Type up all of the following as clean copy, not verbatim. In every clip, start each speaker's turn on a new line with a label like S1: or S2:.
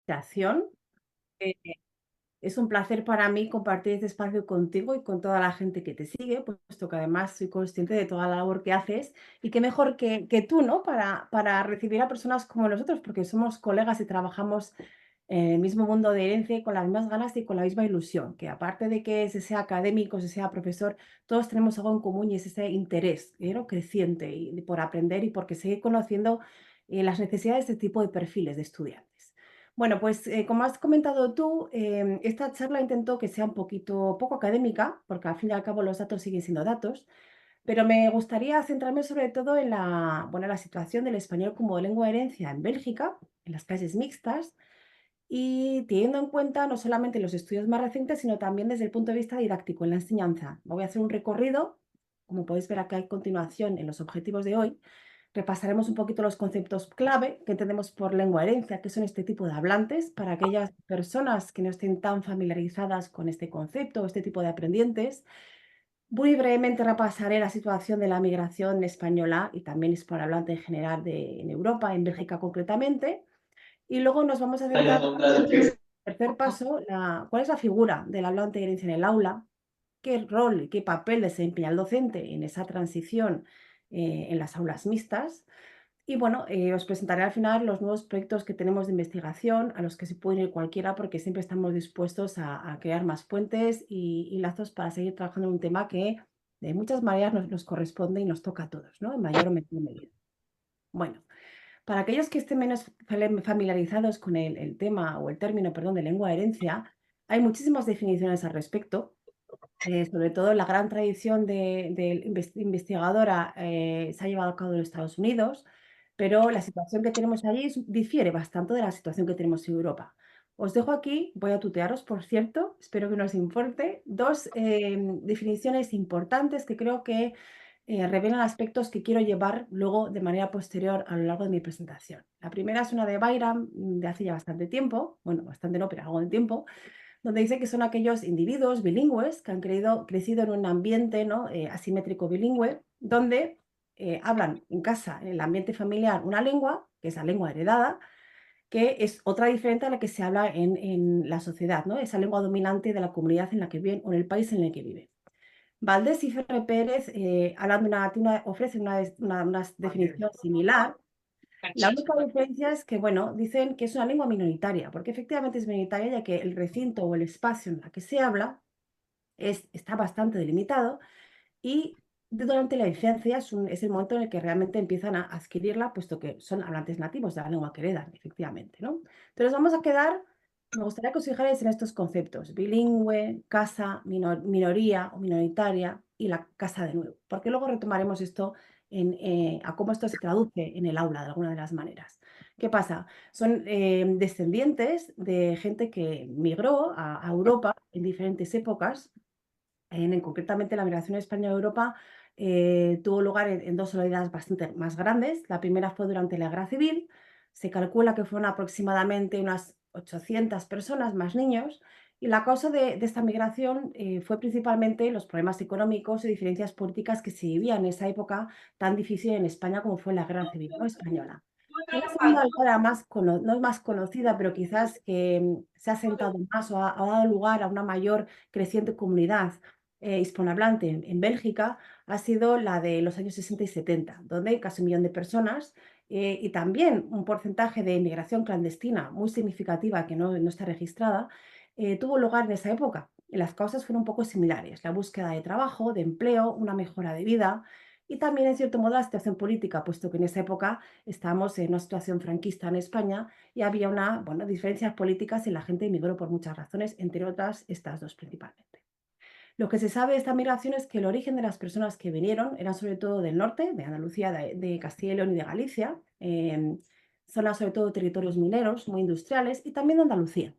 S1: Invitación. Eh, es un placer para mí compartir este espacio contigo y con toda la gente que te sigue, puesto que además soy consciente de toda la labor que haces y qué mejor que tú, ¿no? Para recibir a personas como nosotros, porque somos colegas y trabajamos en el mismo mundo de herencia y con las mismas ganas y con la misma ilusión, que aparte de que se sea académico, se sea profesor, todos tenemos algo en común y es ese interés, ¿no? Creciente y por aprender y porque seguir conociendo las necesidades de este tipo de perfiles de estudiantes. Bueno, pues como has comentado tú, esta charla intento que sea un poco académica, porque al fin y al cabo los datos siguen siendo datos, pero me gustaría centrarme sobre todo en la situación del español como lengua de herencia en Bélgica, en las clases mixtas, y teniendo en cuenta no solamente los estudios más recientes, sino también desde el punto de vista didáctico en la enseñanza. Voy a hacer un recorrido, como podéis ver acá a continuación en los objetivos de hoy. Repasaremos un poquito los conceptos clave que entendemos por lengua herencia, que son este tipo de hablantes, para aquellas personas que no estén tan familiarizadas con este concepto o este tipo de aprendientes. Muy brevemente repasaré la situación de la migración española y también hispanohablante en general en Europa, en Bélgica concretamente. Y luego nos vamos a centrar tercer paso, ¿cuál es la figura del hablante de herencia en el aula? ¿Qué rol y qué papel desempeña el docente en esa transición en las aulas mixtas? Y bueno, os presentaré al final los nuevos proyectos que tenemos de investigación, a los que se puede ir cualquiera, porque siempre estamos dispuestos a crear más puentes y lazos para seguir trabajando en un tema que de muchas maneras nos corresponde y nos toca a todos, ¿no? En mayor o menor medida. Bueno, para aquellos que estén menos familiarizados con el tema o el término, perdón, de lengua de herencia, hay muchísimas definiciones al respecto. Sobre todo la gran tradición de investigadora se ha llevado a cabo en Estados Unidos, pero la situación que tenemos allí difiere bastante de la situación que tenemos en Europa. Os dejo aquí, voy a tutearos, por cierto, espero que no os importe, dos definiciones importantes que creo que revelan aspectos que quiero llevar luego de manera posterior a lo largo de mi presentación. La primera es una de Byram, de hace ya bastante tiempo, bueno, bastante no, pero algo de tiempo, donde dice que son aquellos individuos bilingües que han crecido en un ambiente, ¿no? Asimétrico bilingüe, donde hablan en casa, en el ambiente familiar, una lengua, que es la lengua heredada, que es otra diferente a la que se habla en la sociedad, ¿no? Esa lengua dominante de la comunidad en la que viven o en el país en el que viven. Valdés y Ferrer Pérez hablan ofrecen una definición similar. La única diferencia es que, bueno, dicen que es una lengua minoritaria, porque efectivamente es minoritaria, ya que el recinto o el espacio en el que se habla está bastante delimitado y durante la infancia es el momento en el que realmente empiezan a adquirirla, puesto que son hablantes nativos de la lengua que heredan, efectivamente, ¿no? Entonces vamos a quedar, me gustaría que os fijarais en estos conceptos: bilingüe, casa, minoría o minoritaria y la casa de nuevo, porque luego retomaremos esto a cómo esto se traduce en el aula de alguna de las maneras. ¿Qué pasa? Son descendientes de gente que migró a Europa en diferentes épocas concretamente la migración de España a Europa tuvo lugar en dos oleadas bastante más grandes. La primera fue durante la Guerra Civil. Se calcula que fueron aproximadamente unas 800 personas, más niños. Y la causa de esta migración fue principalmente los problemas económicos y diferencias políticas que se vivían en esa época tan difícil en España como fue la Guerra Civil, ¿no? Española. Una segunda oleada no es más conocida, pero quizás que se ha sentado más o ha dado lugar a una mayor creciente comunidad hispanohablante en Bélgica, ha sido la de los años 60 y 70, donde casi 1 millón de personas y también un porcentaje de inmigración clandestina muy significativa que no está registrada, tuvo lugar en esa época. Y las causas fueron un poco similares: la búsqueda de trabajo, de empleo, una mejora de vida y también, en cierto modo, la situación política, puesto que en esa época estábamos en una situación franquista en España y había bueno, diferencias políticas y la gente emigró por muchas razones, entre otras estas dos principalmente. Lo que se sabe de esta migración es que el origen de las personas que vinieron eran sobre todo del norte, de Andalucía, de Castilla y León y de Galicia, zonas sobre todo territorios mineros, muy industriales, y también de Andalucía.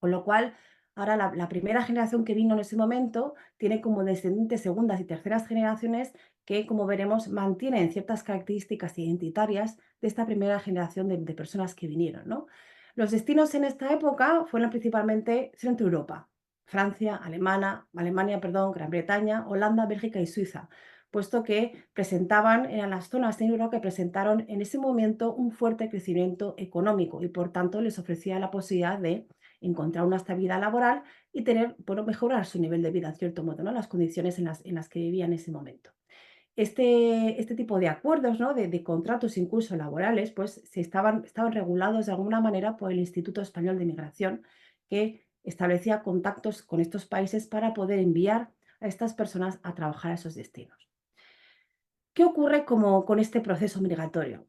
S1: Con lo cual, ahora la primera generación que vino en ese momento tiene como descendientes segundas y terceras generaciones que, como veremos, mantienen ciertas características identitarias de esta primera generación de personas que vinieron, ¿no? Los destinos en esta época fueron principalmente Centro Europa: Francia, Alemania, perdón, Gran Bretaña, Holanda, Bélgica y Suiza. puesto que presentaban, eran las zonas en Europa que presentaron en ese momento un fuerte crecimiento económico y por tanto les ofrecía la posibilidad de encontrar una estabilidad laboral y tener, bueno, mejorar su nivel de vida en cierto modo, ¿no? Las condiciones en las que vivía en ese momento. Este tipo de acuerdos, ¿no? De contratos incluso laborales, pues estaban regulados de alguna manera por el Instituto Español de Migración, que establecía contactos con estos países para poder enviar a estas personas a trabajar a esos destinos. ¿Qué ocurre como con este proceso migratorio?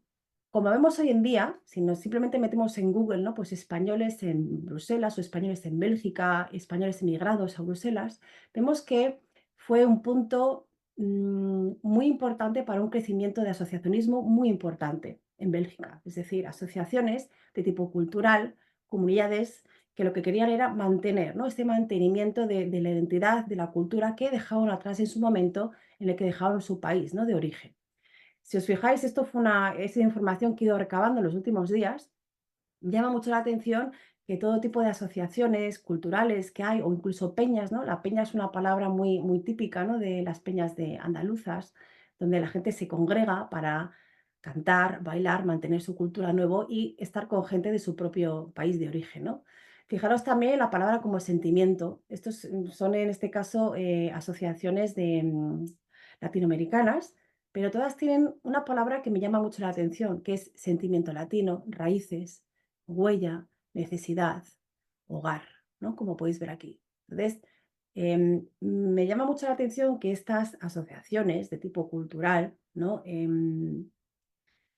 S1: Como vemos hoy en día, si nos simplemente metemos en Google, ¿no? Pues españoles en Bruselas o españoles en Bélgica, españoles emigrados a Bruselas, vemos que fue un punto muy importante para un crecimiento de asociacionismo muy importante en Bélgica. Es decir, asociaciones de tipo cultural, comunidades que lo que querían era mantener, ¿no? Este mantenimiento de la identidad, de la cultura que dejaron atrás en su momento, en el que dejaron su país, ¿no? De origen. Si os fijáis, esto fue esa información que he ido recabando en los últimos días. Llama mucho la atención que todo tipo de asociaciones culturales que hay, o incluso peñas, ¿no? La peña es una palabra muy, muy típica, ¿no? De las peñas de andaluzas, donde la gente se congrega para cantar, bailar, mantener su cultura nuevo y estar con gente de su propio país de origen, ¿no? Fijaros también la palabra como sentimiento. Estos son en este caso asociaciones latinoamericanas, pero todas tienen una palabra que me llama mucho la atención, que es sentimiento latino, raíces, huella, necesidad, hogar, ¿no? Como podéis ver aquí. Entonces, me llama mucho la atención que estas asociaciones de tipo cultural, ¿no?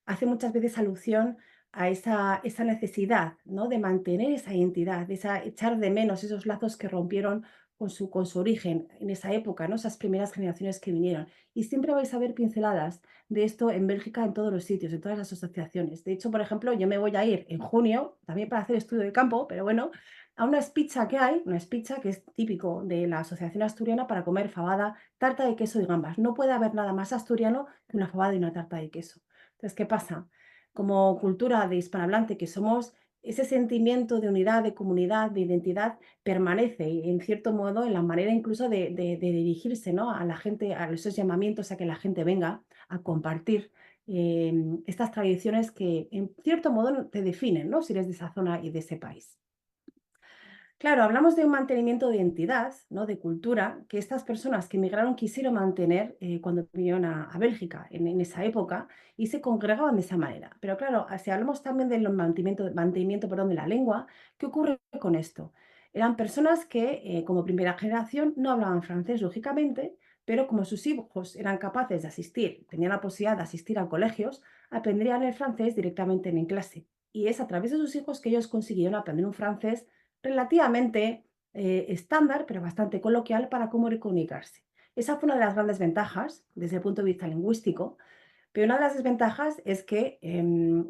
S1: Hace muchas veces alusión a esa necesidad, ¿no? De mantener esa identidad, de echar de menos esos lazos que rompieron con su origen en esa época, ¿no? Esas primeras generaciones que vinieron. Y siempre vais a ver pinceladas de esto en Bélgica, en todos los sitios, en todas las asociaciones. De hecho, por ejemplo, yo me voy a ir en junio, también para hacer estudio de campo, pero bueno, a una espicha que hay, una espicha que es típico de la Asociación Asturiana para comer fabada, tarta de queso y gambas. No puede haber nada más asturiano que una fabada y una tarta de queso. Entonces, ¿qué pasa? Como cultura de hispanohablante que somos, ese sentimiento de unidad, de comunidad, de identidad permanece en cierto modo en la manera incluso de dirigirse, ¿no? A la gente, a esos llamamientos a que la gente venga a compartir estas tradiciones que en cierto modo te definen, ¿no? Si eres de esa zona y de ese país. Claro, hablamos de un mantenimiento de identidad, ¿no? De cultura, que estas personas que emigraron quisieron mantener cuando vinieron a Bélgica en esa época y se congregaban de esa manera. Pero claro, si hablamos también del mantenimiento, perdón, de la lengua, ¿qué ocurre con esto? Eran personas que como primera generación no hablaban francés, lógicamente, pero como sus hijos eran capaces de asistir, tenían la posibilidad de asistir a colegios, aprendían el francés directamente en clase. Y es a través de sus hijos que ellos consiguieron aprender un francés relativamente estándar, pero bastante coloquial para cómo comunicarse. Esa fue una de las grandes ventajas desde el punto de vista lingüístico, pero una de las desventajas es que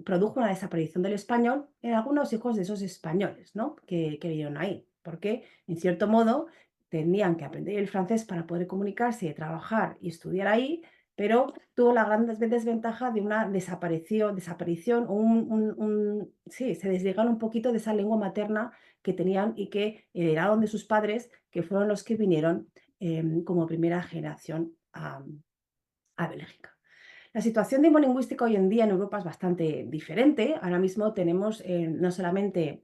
S1: produjo una desaparición del español en algunos hijos de esos españoles, ¿no? Que vivieron ahí, porque en cierto modo tenían que aprender el francés para poder comunicarse, trabajar y estudiar ahí, pero tuvo la gran desventaja de una desaparición o sí, se desligaron un poquito de esa lengua materna que tenían y que heredaron de sus padres, que fueron los que vinieron como primera generación a Bélgica. La situación demolingüística hoy en día en Europa es bastante diferente. Ahora mismo tenemos no solamente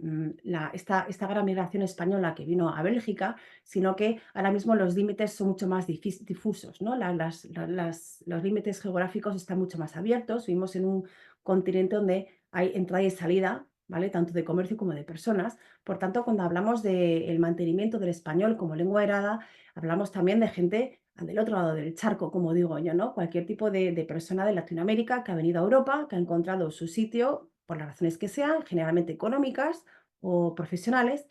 S1: esta gran migración española que vino a Bélgica, sino que ahora mismo los límites son mucho más difusos, ¿no? Los límites geográficos están mucho más abiertos. Vivimos en un continente donde hay entrada y salida, ¿vale? Tanto de comercio como de personas. Por tanto, cuando hablamos del mantenimiento del español como lengua heredada, hablamos también de gente del otro lado del charco, como digo yo, ¿no? Cualquier tipo de persona de Latinoamérica que ha venido a Europa, que ha encontrado su sitio, por las razones que sean, generalmente económicas o profesionales,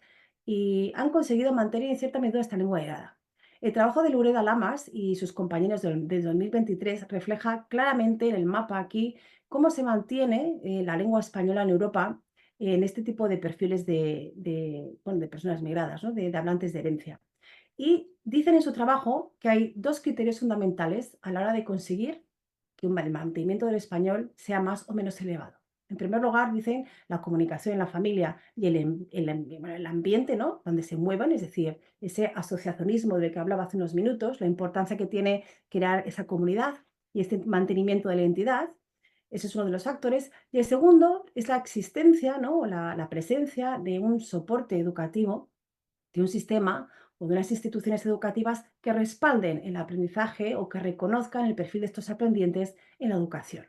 S1: y han conseguido mantener en cierta medida esta lengua heredada. El trabajo de Lureda Lamas y sus compañeros del 2023 refleja claramente en el mapa aquí cómo se mantiene la lengua española en Europa en este tipo de perfiles bueno, de personas migradas, ¿no? De hablantes de herencia. Y dicen en su trabajo que hay dos criterios fundamentales a la hora de conseguir que el mantenimiento del español sea más o menos elevado. En primer lugar, dicen la comunicación en la familia y bueno, el ambiente, ¿no? Donde se muevan, es decir, ese asociacionismo del que hablaba hace unos minutos, la importancia que tiene crear esa comunidad y este mantenimiento de la identidad. Ese es uno de los factores. Y el segundo es la existencia, ¿no? La presencia de un soporte educativo, de un sistema o de unas instituciones educativas que respalden el aprendizaje o que reconozcan el perfil de estos aprendientes en la educación.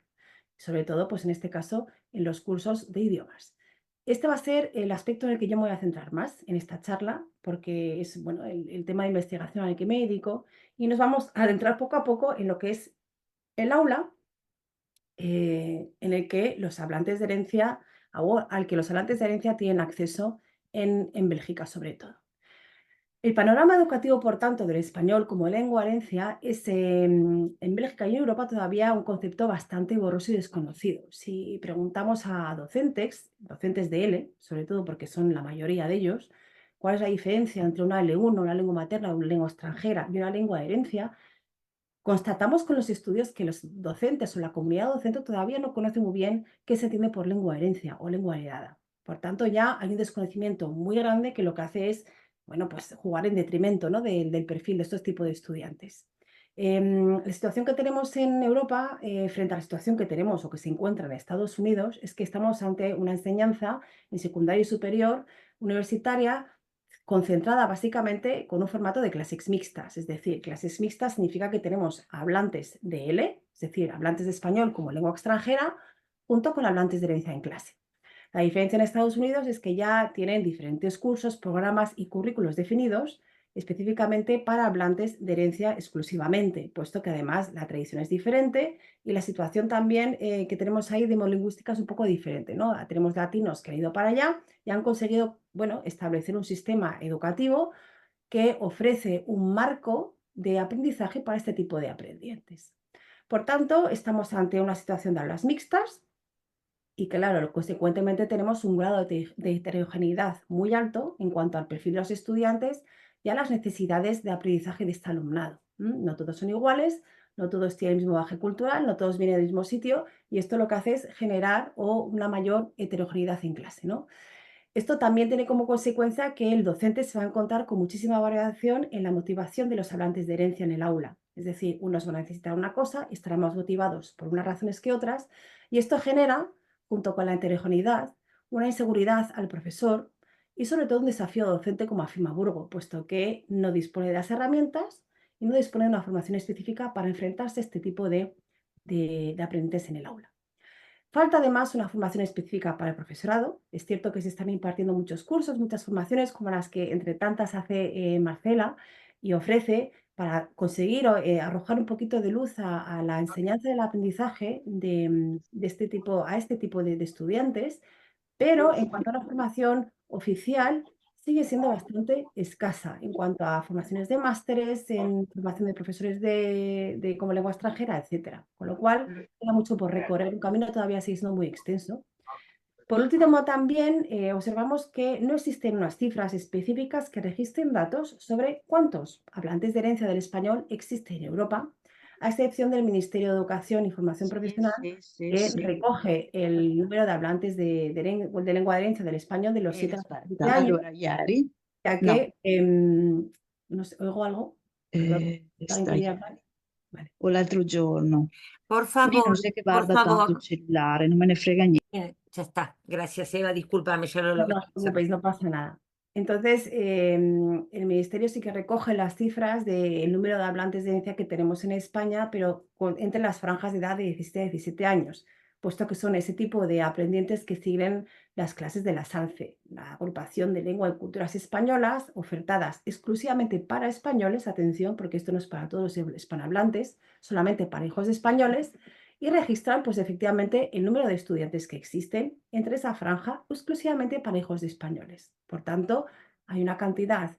S1: Sobre todo, pues en este caso, en los cursos de idiomas. Este va a ser el aspecto en el que yo me voy a centrar más en esta charla, porque es bueno, el tema de investigación al que me dedico, y nos vamos a adentrar poco a poco en lo que es el aula, en el que los hablantes de herencia, o al que los hablantes de herencia tienen acceso en Bélgica sobre todo. El panorama educativo, por tanto, del español como lengua herencia es en Bélgica y en Europa todavía un concepto bastante borroso y desconocido. Si preguntamos a docentes, docentes de L, sobre todo porque son la mayoría de ellos, cuál es la diferencia entre una L1, una lengua materna, una lengua extranjera y una lengua de herencia, constatamos con los estudios que los docentes o la comunidad docente todavía no conoce muy bien qué se entiende por lengua de herencia o lengua heredada. Por tanto, ya hay un desconocimiento muy grande que lo que hace es, bueno, pues jugar en detrimento, ¿no? Del perfil de estos tipos de estudiantes. La situación que tenemos en Europa frente a la situación que tenemos o que se encuentra en Estados Unidos es que estamos ante una enseñanza en secundaria y superior universitaria concentrada básicamente con un formato de clases mixtas. Es decir, clases mixtas significa que tenemos hablantes de L, es decir, hablantes de español como lengua extranjera, junto con hablantes de herencia en clase. La diferencia en Estados Unidos es que ya tienen diferentes cursos, programas y currículos definidos específicamente para hablantes de herencia exclusivamente, puesto que además la tradición es diferente y la situación también que tenemos ahí demolingüística es un poco diferente, ¿no? Tenemos latinos que han ido para allá y han conseguido, bueno, establecer un sistema educativo que ofrece un marco de aprendizaje para este tipo de aprendientes. Por tanto, estamos ante una situación de aulas mixtas, y claro, consecuentemente tenemos un grado de heterogeneidad muy alto en cuanto al perfil de los estudiantes y a las necesidades de aprendizaje de este alumnado. No todos son iguales, no todos tienen el mismo bagaje cultural, no todos vienen del mismo sitio y esto lo que hace es generar una mayor heterogeneidad en clase, ¿no? Esto también tiene como consecuencia que el docente se va a encontrar con muchísima variación en la motivación de los hablantes de herencia en el aula. Es decir, unos van a necesitar una cosa y estarán más motivados por unas razones que otras, y esto genera, junto con la heterogeneidad, una inseguridad al profesor y sobre todo un desafío docente, como afirma Burgo, puesto que no dispone de las herramientas y no dispone de una formación específica para enfrentarse a este tipo de aprendientes en el aula. Falta además una formación específica para el profesorado. Es cierto que se están impartiendo muchos cursos, muchas formaciones, como las que entre tantas hace Marcela y ofrece para conseguir arrojar un poquito de luz a la enseñanza del aprendizaje de este tipo de estudiantes, pero en cuanto a la formación oficial, sigue siendo bastante escasa en cuanto a formaciones de másteres, en formación de profesores como lengua extranjera, etcétera. Con lo cual, queda mucho por recorrer, un camino todavía sigue siendo muy extenso. Por último, también observamos que no existen unas cifras específicas que registren datos sobre cuántos hablantes de herencia del español existen en Europa, a excepción del Ministerio de Educación y Formación
S2: Sì,
S1: Profesional,
S2: sì, sì,
S1: que
S2: sì.
S1: recoge el número de hablantes de lengua de herencia del español de los 7 a los 17
S2: Aspetta,
S1: años,
S2: allora ieri
S1: ya
S2: no,
S1: que, no sé, ¿oigo algo? Perdón, ¿alguien
S2: sta
S1: quería hablar?
S2: ieri
S1: Vale.
S2: o l'altro giorno.
S3: Por
S2: Io non
S3: favor,
S2: sei che
S3: por
S2: guarda tanto il
S3: favor.
S2: cellulare, non me ne frega nie
S3: Ya está. Gracias, Eva. Discúlpame, ya lo
S1: No,
S3: logré
S1: no os
S3: hacer.
S1: preocupéis, no pasa nada. Entonces, el ministerio sí que recoge las cifras del número de hablantes de herencia que tenemos en España, pero entre las franjas de edad de 17 a 17 años, puesto que son ese tipo de aprendientes que siguen las clases de la SALCE, la Agrupación de Lengua y Culturas Españolas, ofertadas exclusivamente para españoles, atención, porque esto no es para todos los hispanohablantes, solamente para hijos de españoles, y registran, pues efectivamente, el número de estudiantes que existen entre esa franja exclusivamente para hijos de españoles. Por tanto, hay una cantidad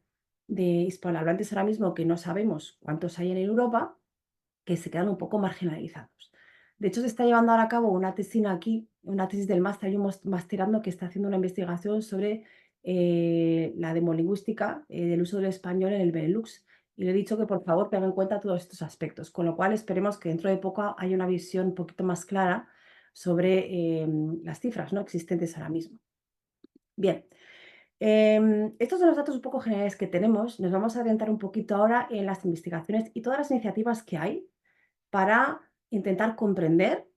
S1: de hispanohablantes ahora mismo que no sabemos cuántos hay en Europa, que se quedan un poco marginalizados. De hecho, se está llevando ahora a cabo una tesina aquí, una tesis del máster, yo masterando, que está haciendo una investigación sobre la demolingüística del uso del español en el Benelux. Y le he dicho que por favor tenga en cuenta todos estos aspectos, con lo cual esperemos que dentro de poco haya una visión un poquito más clara sobre las cifras, ¿no?, existentes ahora mismo. Bien, estos son los datos un poco generales que tenemos. Nos vamos a orientar un poquito ahora en las investigaciones y todas las iniciativas que hay para intentar comprender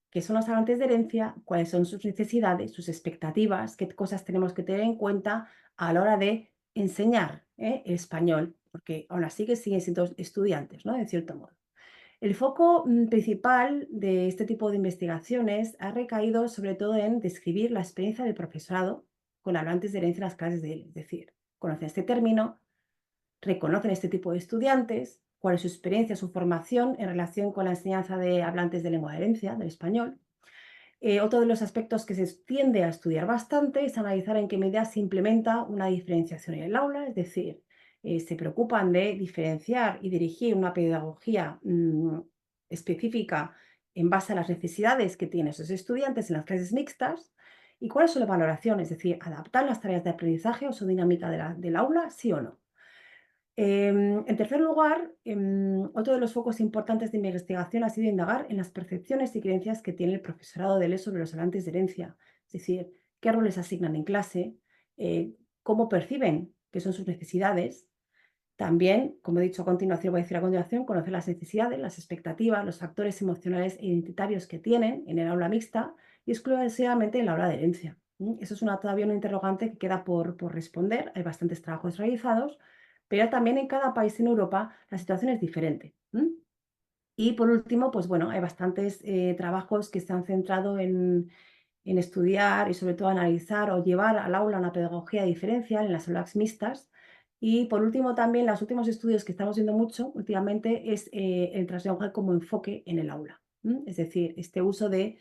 S1: qué son los hablantes de herencia, cuáles son sus necesidades, sus expectativas, qué cosas tenemos que tener en cuenta a la hora de enseñar español, porque aún así que siguen siendo estudiantes, ¿no?, de cierto modo. El foco principal de este tipo de investigaciones ha recaído sobre todo en describir la experiencia del profesorado con hablantes de herencia en las clases de él, es decir, conocen este término, reconocen este tipo de estudiantes, cuál es su experiencia, su formación en relación con la enseñanza de hablantes de lengua de herencia, del español. Otro de los aspectos que se tiende a estudiar bastante es analizar en qué medida se implementa una diferenciación en el aula, es decir, se preocupan de diferenciar y dirigir una pedagogía específica en base a las necesidades que tienen esos estudiantes en las clases mixtas y cuál es su valoración, es decir, adaptar las tareas de aprendizaje o su dinámica del aula, sí o no. En tercer lugar, otro de los focos importantes de mi investigación ha sido indagar en las percepciones y creencias que tiene el profesorado de ley sobre los hablantes de herencia, es decir, qué roles asignan en clase, cómo perciben qué son sus necesidades. También, como he dicho a continuación, voy a decir a continuación, conocer las necesidades, las expectativas, los factores emocionales e identitarios que tienen en el aula mixta y exclusivamente en el aula de herencia. Eso es todavía una interrogante que queda por responder. Hay bastantes trabajos realizados, pero también en cada país en Europa la situación es diferente. Y por último, pues bueno, hay bastantes trabajos que se han centrado en estudiar y sobre todo analizar o llevar al aula una pedagogía diferencial en las aulas mixtas. Y por último, también los últimos estudios que estamos viendo mucho últimamente es el translenguaje como enfoque en el aula. Es decir, este uso de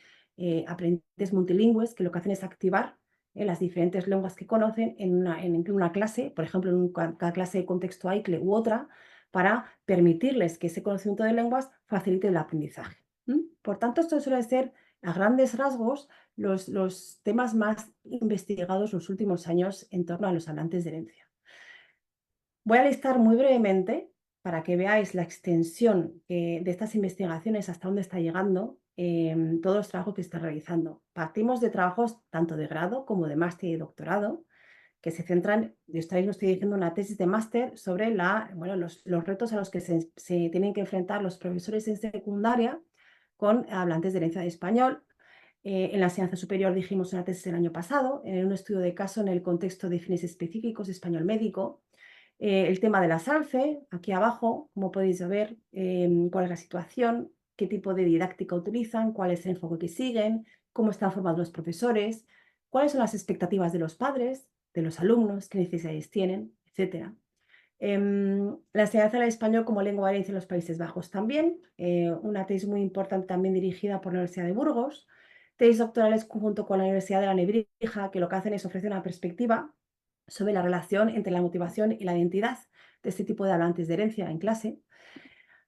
S1: aprendices multilingües que lo que hacen es activar las diferentes lenguas que conocen en una clase, por ejemplo, en cada clase de contexto AICLE u otra, para permitirles que ese conocimiento de lenguas facilite el aprendizaje. Por tanto, esto suele ser, a grandes rasgos, los temas más investigados los últimos años en torno a los hablantes de herencia. Voy a listar muy brevemente, para que veáis la extensión de estas investigaciones, hasta dónde está llegando todos los trabajos que se están realizando. Partimos de trabajos tanto de grado como de máster y doctorado, que se centran, yo estoy dirigiendo una tesis de máster sobre los retos a los que se tienen que enfrentar los profesores en secundaria con hablantes de herencia de español. En la enseñanza superior dijimos una tesis el año pasado, en un estudio de caso en el contexto de fines específicos, español médico. El tema de la SALCE, aquí abajo, como podéis ver, cuál es la situación, qué tipo de didáctica utilizan, cuál es el enfoque que siguen, cómo están formados los profesores, cuáles son las expectativas de los padres, de los alumnos, qué necesidades tienen, etc. La enseñanza del español como lengua de herencia en los Países Bajos también, una tesis muy importante también dirigida por la Universidad de Burgos, tesis doctorales junto con la Universidad de la Nebrija, que lo que hacen es ofrecer una perspectiva sobre la relación entre la motivación y la identidad de este tipo de hablantes de herencia en clase.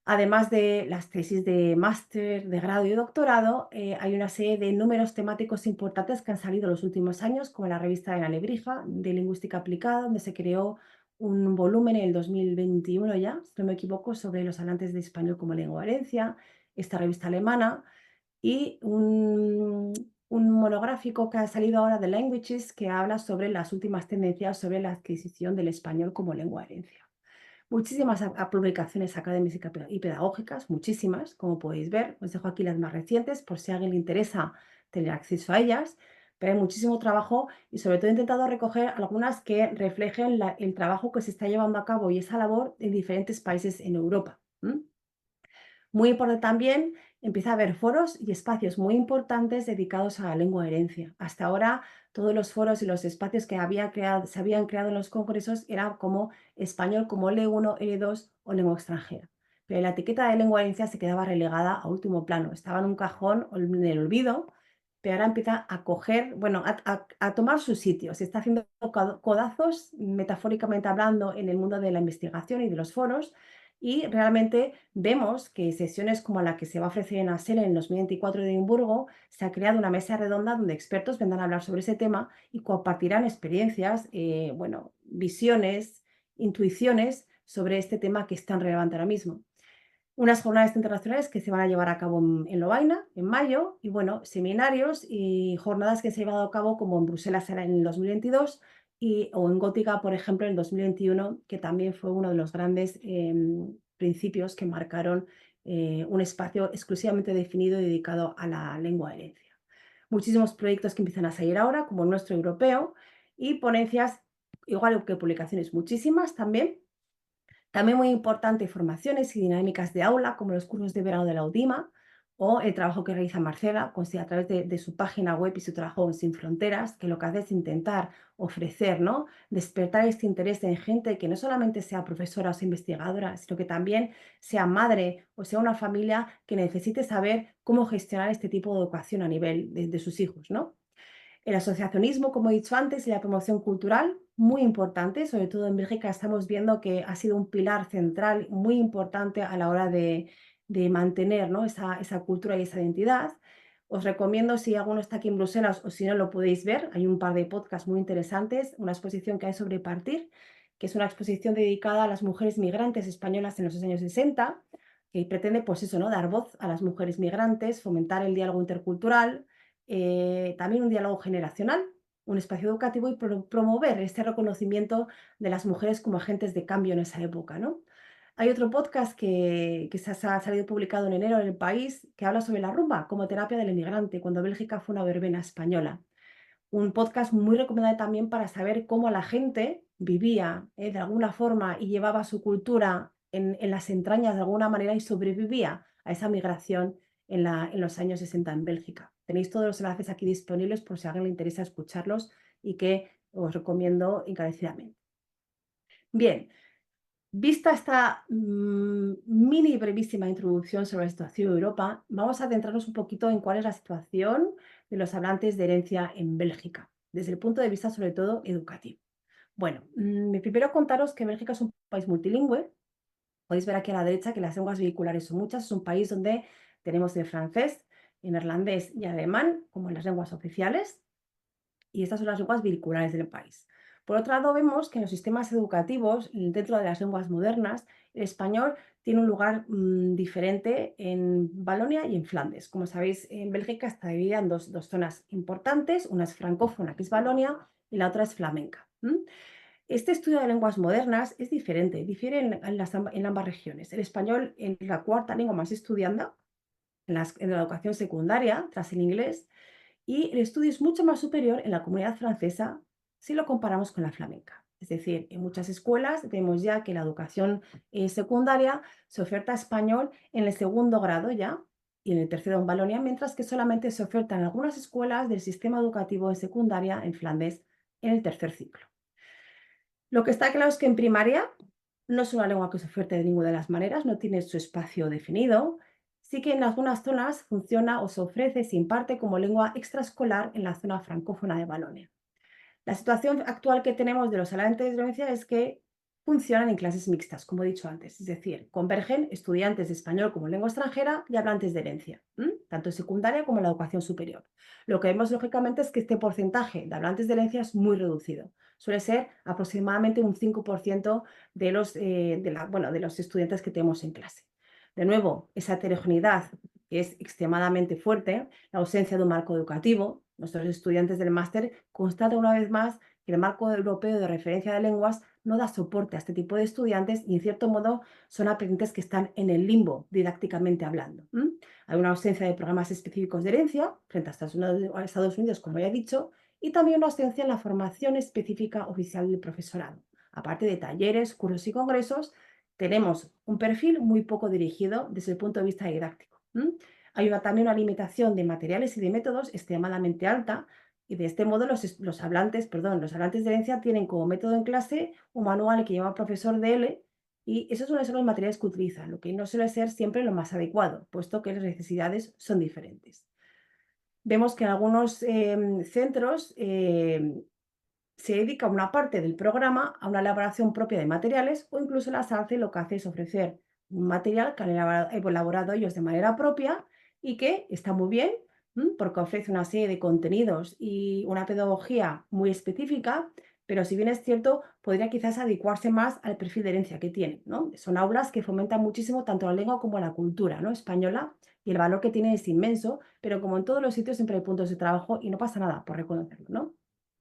S1: Además de las tesis de máster, de grado y doctorado, hay una serie de números temáticos importantes que han salido en los últimos años, como la revista de la Nebrija, de Lingüística Aplicada, donde se creó un volumen en el 2021 ya, si no me equivoco, sobre los hablantes de español como lengua de herencia, esta revista alemana, y un monográfico que ha salido ahora de Languages, que habla sobre las últimas tendencias sobre la adquisición del español como lengua de herencia. Muchísimas publicaciones académicas y pedagógicas, muchísimas, como podéis ver. Os dejo aquí las más recientes por si a alguien le interesa tener acceso a ellas, pero hay muchísimo trabajo y sobre todo he intentado recoger algunas que reflejen el trabajo que se está llevando a cabo y esa labor en diferentes países en Europa. Muy importante también, empieza a haber foros y espacios muy importantes dedicados a la lengua de herencia. Hasta ahora, todos los foros y los espacios que se habían creado en los congresos eran como español como L1, L2 o lengua extranjera. Pero la etiqueta de lengua de herencia se quedaba relegada a último plano. Estaba en un cajón en el olvido, pero ahora empieza a coger, bueno, a tomar su sitio. Se está haciendo codazos, metafóricamente hablando, en el mundo de la investigación y de los foros, y realmente vemos que sesiones como la que se va a ofrecer en ASEL en 2024 de Edimburgo, se ha creado una mesa redonda donde expertos vendrán a hablar sobre ese tema y compartirán experiencias, visiones, intuiciones sobre este tema que es tan relevante ahora mismo. Unas jornadas internacionales que se van a llevar a cabo en Lovaina en mayo y bueno, seminarios y jornadas que se han llevado a cabo como en Bruselas en el 2022 o en Gótica, por ejemplo, en el 2021, que también fue uno de los grandes principios que marcaron un espacio exclusivamente definido y dedicado a la lengua de herencia. Muchísimos proyectos que empiezan a salir ahora, como el nuestro europeo, y ponencias, igual que publicaciones muchísimas también. También muy importante, formaciones y dinámicas de aula, como los cursos de verano de la UDIMA o el trabajo que realiza Marcela a través de su página web y su trabajo en Sin Fronteras, que lo que hace es intentar ofrecer, ¿no? Despertar este interés en gente que no solamente sea profesora o sea investigadora, sino que también sea madre o sea una familia que necesite saber cómo gestionar este tipo de educación a nivel de sus hijos, ¿no? El asociacionismo, como he dicho antes, y la promoción cultural, muy importante, sobre todo en Bélgica estamos viendo que ha sido un pilar central muy importante a la hora de mantener, ¿no? esa cultura y esa identidad. Os recomiendo, si alguno está aquí en Bruselas o si no lo podéis ver, hay un par de podcasts muy interesantes, una exposición que hay sobre Partir, que es una exposición dedicada a las mujeres migrantes españolas en los años 60, que pretende, pues eso, ¿no? Dar voz a las mujeres migrantes, fomentar el diálogo intercultural, también un diálogo generacional, un espacio educativo y promover este reconocimiento de las mujeres como agentes de cambio en esa época, ¿no? Hay otro podcast que ha salido publicado en enero en El País que habla sobre la rumba como terapia del inmigrante, cuando Bélgica fue una verbena española. Un podcast muy recomendable también para saber cómo la gente vivía de alguna forma y llevaba su cultura en las entrañas de alguna manera y sobrevivía a esa migración en los años 60 en Bélgica. Tenéis todos los enlaces aquí disponibles por si a alguien le interesa escucharlos y que os recomiendo encarecidamente. Bien, vista esta mini brevísima introducción sobre la situación de Europa, vamos a adentrarnos un poquito en cuál es la situación de los hablantes de herencia en Bélgica, desde el punto de vista sobre todo educativo. Bueno, primero contaros que Bélgica es un país multilingüe. Podéis ver aquí a la derecha que las lenguas vehiculares son muchas. Es un país donde tenemos el francés, el neerlandés y alemán como las lenguas oficiales, y estas son las lenguas vehiculares del país. Por otro lado, vemos que en los sistemas educativos, dentro de las lenguas modernas, el español tiene un lugar diferente en Valonia y en Flandes. Como sabéis, en Bélgica está dividida en dos zonas importantes, una es francófona, que es Valonia, y la otra es flamenca. Este estudio de lenguas modernas es diferente, difiere en ambas regiones. El español es la cuarta lengua más estudiada en la educación secundaria, tras el inglés, y el estudio es mucho más superior en la comunidad francesa si lo comparamos con la flamenca. Es decir, en muchas escuelas vemos ya que la educación secundaria se oferta español en el segundo grado ya y en el tercero en Valonia, mientras que solamente se oferta en algunas escuelas del sistema educativo en secundaria en Flandes en el tercer ciclo. Lo que está claro es que en primaria no es una lengua que se oferte de ninguna de las maneras, no tiene su espacio definido. Sí que en algunas zonas funciona o se ofrece, se imparte como lengua extraescolar en la zona francófona de Valonia. La situación actual que tenemos de los hablantes de herencia es que funcionan en clases mixtas, como he dicho antes, es decir, convergen estudiantes de español como lengua extranjera y hablantes de herencia, tanto en secundaria como en la educación superior. Lo que vemos lógicamente es que este porcentaje de hablantes de herencia es muy reducido. Suele ser aproximadamente un 5% de los estudiantes que tenemos en clase. De nuevo, esa heterogeneidad es extremadamente fuerte, la ausencia de un marco educativo. Nuestros estudiantes del máster constatan una vez más que el marco europeo de referencia de lenguas no da soporte a este tipo de estudiantes y, en cierto modo, son aprendices que están en el limbo didácticamente hablando. Hay una ausencia de programas específicos de herencia frente a Estados Unidos, como ya he dicho, y también una ausencia en la formación específica oficial del profesorado. Aparte de talleres, cursos y congresos, tenemos un perfil muy poco dirigido desde el punto de vista didáctico. Hay también una limitación de materiales y de métodos extremadamente alta, y de este modo los hablantes de herencia tienen como método en clase un manual que lleva el profesor de L, y esos suelen ser los materiales que utilizan, lo que no suele ser siempre lo más adecuado, puesto que las necesidades son diferentes. Vemos que en algunos centros se dedica una parte del programa a una elaboración propia de materiales, o incluso la SACE lo que hace es ofrecer un material que han elaborado ellos de manera propia y que está muy bien, porque ofrece una serie de contenidos y una pedagogía muy específica, pero si bien es cierto, podría quizás adecuarse más al perfil de herencia que tiene, ¿no? Son aulas que fomentan muchísimo tanto la lengua como la cultura, ¿no?, española, y el valor que tiene es inmenso, pero como en todos los sitios siempre hay puntos de trabajo y no pasa nada por reconocerlo, ¿no?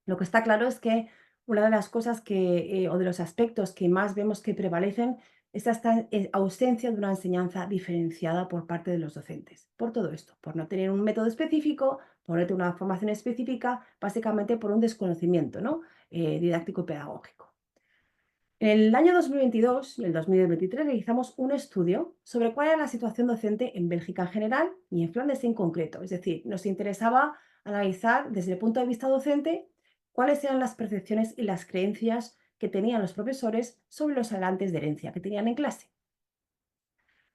S1: Lo que está claro es que una de las cosas que, o de los aspectos que más vemos que prevalecen es esta ausencia de una enseñanza diferenciada por parte de los docentes. Por todo esto, por no tener un método específico, por no tener una formación específica, básicamente por un desconocimiento, ¿no?, didáctico y pedagógico. En el año 2022 y el 2023 realizamos un estudio sobre cuál era la situación docente en Bélgica en general y en Flandes en concreto. Es decir, nos interesaba analizar desde el punto de vista docente cuáles eran las percepciones y las creencias que tenían los profesores sobre los hablantes de herencia que tenían en clase.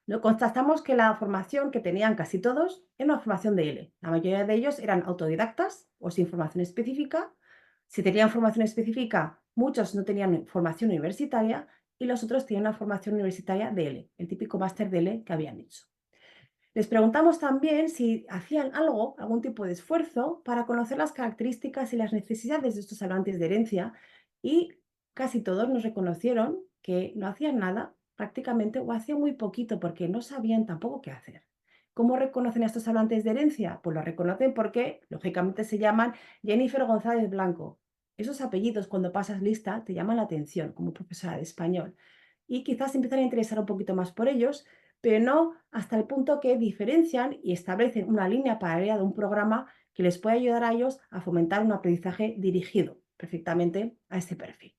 S1: Lo constatamos que la formación que tenían casi todos era una formación de L. La mayoría de ellos eran autodidactas o sin formación específica. Si tenían formación específica, muchos no tenían formación universitaria y los otros tenían una formación universitaria de L, el típico máster de L que habían hecho. Les preguntamos también si hacían algo, algún tipo de esfuerzo para conocer las características y las necesidades de estos hablantes de herencia y casi todos nos reconocieron que no hacían nada prácticamente o hacían muy poquito porque no sabían tampoco qué hacer. ¿Cómo reconocen a estos hablantes de herencia? Pues lo reconocen porque, lógicamente, se llaman Jennifer González Blanco. Esos apellidos, cuando pasas lista, te llaman la atención como profesora de español. Y quizás se empiezan a interesar un poquito más por ellos, pero no hasta el punto que diferencian y establecen una línea paralela de un programa que les puede ayudar a ellos a fomentar un aprendizaje dirigido perfectamente a ese perfil.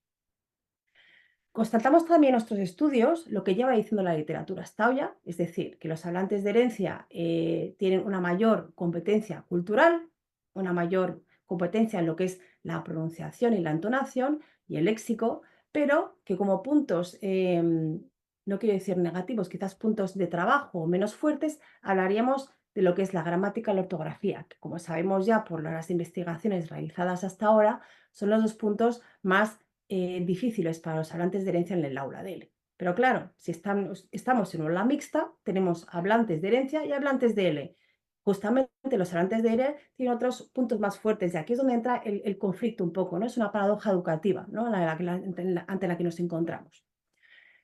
S1: Constatamos también en nuestros estudios lo que lleva diciendo la literatura hasta hoy, es decir, que los hablantes de herencia tienen una mayor competencia cultural, una mayor competencia en lo que es la pronunciación y la entonación y el léxico, pero que como puntos, no quiero decir negativos, quizás puntos de trabajo menos fuertes, hablaríamos de lo que es la gramática y la ortografía, que como sabemos ya por las investigaciones realizadas hasta ahora, son los dos puntos más difíciles para los hablantes de herencia en el aula de L. Pero claro, si estamos en una aula mixta, tenemos hablantes de herencia y hablantes de L. Justamente los hablantes de L tienen otros puntos más fuertes y aquí es donde entra el conflicto un poco, ¿no? Es una paradoja educativa, ¿no?, ante la que nos encontramos.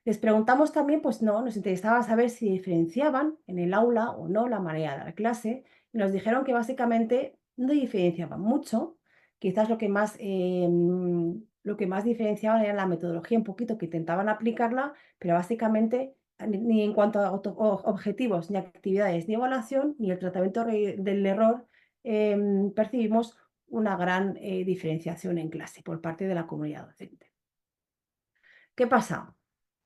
S1: Les preguntamos también, pues no, nos interesaba saber si diferenciaban en el aula o no la manera de dar clase y nos dijeron que básicamente no diferenciaban mucho, quizás lo que más diferenciaban era la metodología un poquito que intentaban aplicarla, pero básicamente ni en cuanto a objetivos, ni actividades, ni evaluación, ni el tratamiento del error, percibimos una gran diferenciación en clase por parte de la comunidad docente. ¿Qué pasa?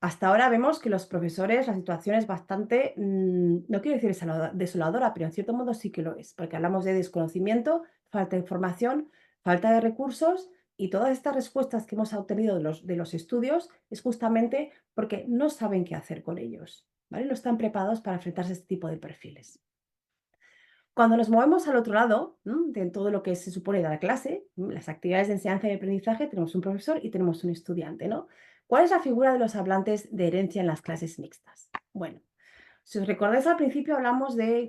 S1: Hasta ahora vemos que los profesores, la situación es bastante, no quiero decir desoladora, pero en cierto modo sí que lo es, porque hablamos de desconocimiento, falta de información, falta de recursos y todas estas respuestas que hemos obtenido de los estudios es justamente porque no saben qué hacer con ellos, ¿vale? No están preparados para enfrentarse a este tipo de perfiles. Cuando nos movemos al otro lado, ¿no?, de todo lo que se supone dar clase, las actividades de enseñanza y aprendizaje, tenemos un profesor y tenemos un estudiante, ¿no? ¿Cuál es la figura de los hablantes de herencia en las clases mixtas? Bueno, si os recordáis al principio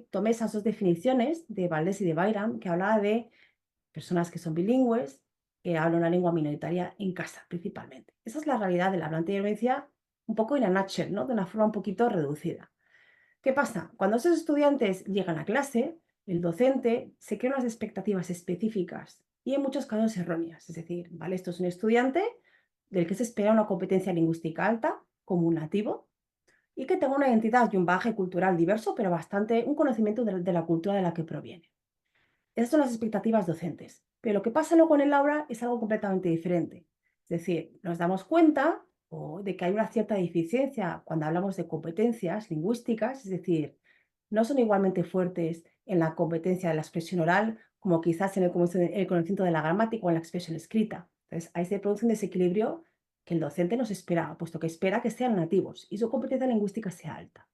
S1: tomé esas dos definiciones de Valdés y de Bayram, que hablaba de personas que son bilingües, que hablan una lengua minoritaria en casa, principalmente. Esa es la realidad del hablante de herencia, un poco en a nutshell, ¿no?, de una forma un poquito reducida. ¿Qué pasa? Cuando esos estudiantes llegan a clase, el docente se crea unas expectativas específicas y en muchos casos erróneas. Es decir, ¿vale? Esto es un estudiante del que se espera una competencia lingüística alta, como un nativo, y que tenga una identidad y un bagaje cultural diverso, pero un conocimiento de la cultura de la que proviene. Esas son las expectativas docentes. Pero lo que pasa luego en el aula es algo completamente diferente. Es decir, nos damos cuenta de que hay una cierta deficiencia cuando hablamos de competencias lingüísticas, es decir, no son igualmente fuertes en la competencia de la expresión oral como quizás en el conocimiento de la gramática o en la expresión escrita. Entonces, ahí se produce un desequilibrio que el docente nos espera, puesto que espera que sean nativos y su competencia lingüística sea alta.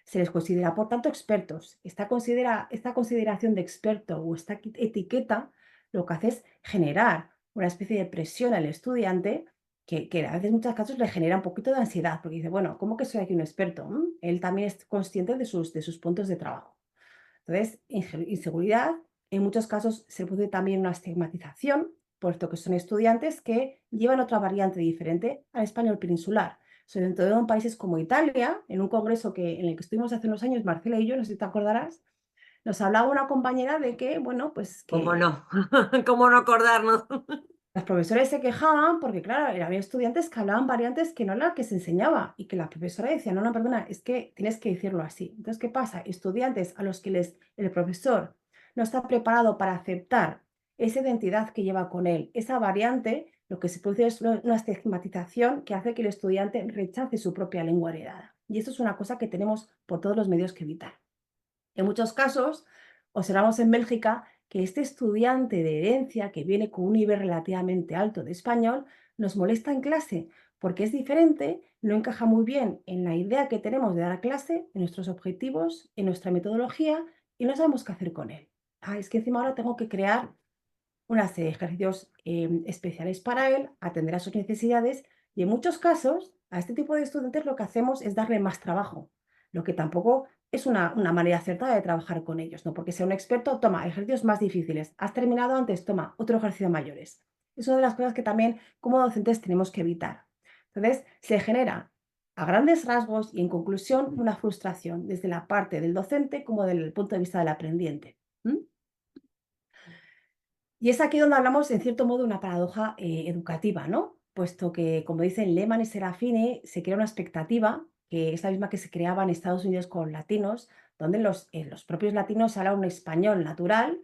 S1: Se les considera, por tanto, expertos. Esta consideración de experto o esta etiqueta lo que hace es generar una especie de presión al estudiante que a veces, en muchos casos, le genera un poquito de ansiedad, porque dice, bueno, ¿cómo que soy aquí un experto? Él también es consciente de sus puntos de trabajo. Entonces, inseguridad, en muchos casos se produce también una estigmatización puesto que son estudiantes que llevan otra variante diferente al español peninsular. Sobre todo en países como Italia, en un congreso en el que estuvimos hace unos años, Marcela y yo, no sé si te acordarás, nos hablaba una compañera de que, bueno, pues
S3: ¿Cómo
S1: que
S3: no? ¿Cómo no acordarnos?
S1: los profesores se quejaban porque, claro, había estudiantes que hablaban variantes que no era la que se enseñaba y que la profesora decía, no, no, perdona, es que tienes que decirlo así. Entonces, ¿qué pasa? Estudiantes a los que el profesor no está preparado para aceptar esa identidad que lleva con él, esa variante, lo que se produce es una estigmatización que hace que el estudiante rechace su propia lengua heredada. Y esto es una cosa que tenemos por todos los medios que evitar. En muchos casos, observamos en Bélgica que este estudiante de herencia que viene con un nivel relativamente alto de español nos molesta en clase porque es diferente, no encaja muy bien en la idea que tenemos de dar clase, en nuestros objetivos, en nuestra metodología y no sabemos qué hacer con él. Ah, es que encima ahora tengo que crear una serie de ejercicios especiales para él, atender a sus necesidades y en muchos casos a este tipo de estudiantes lo que hacemos es darle más trabajo, lo que tampoco es una manera acertada de trabajar con ellos, no porque sea un experto, toma ejercicios más difíciles, has terminado antes, toma otro ejercicio mayores. Es una de las cosas que también como docentes tenemos que evitar. Entonces se genera a grandes rasgos y en conclusión una frustración desde la parte del docente como del punto de vista del aprendiente. ¿Mm? Y es aquí donde hablamos, en cierto modo, de una paradoja educativa, ¿no? Puesto que, como dicen Lehmann y Serafini, se crea una expectativa, que es la misma que se creaba en Estados Unidos con latinos, donde los propios latinos hablan un español natural,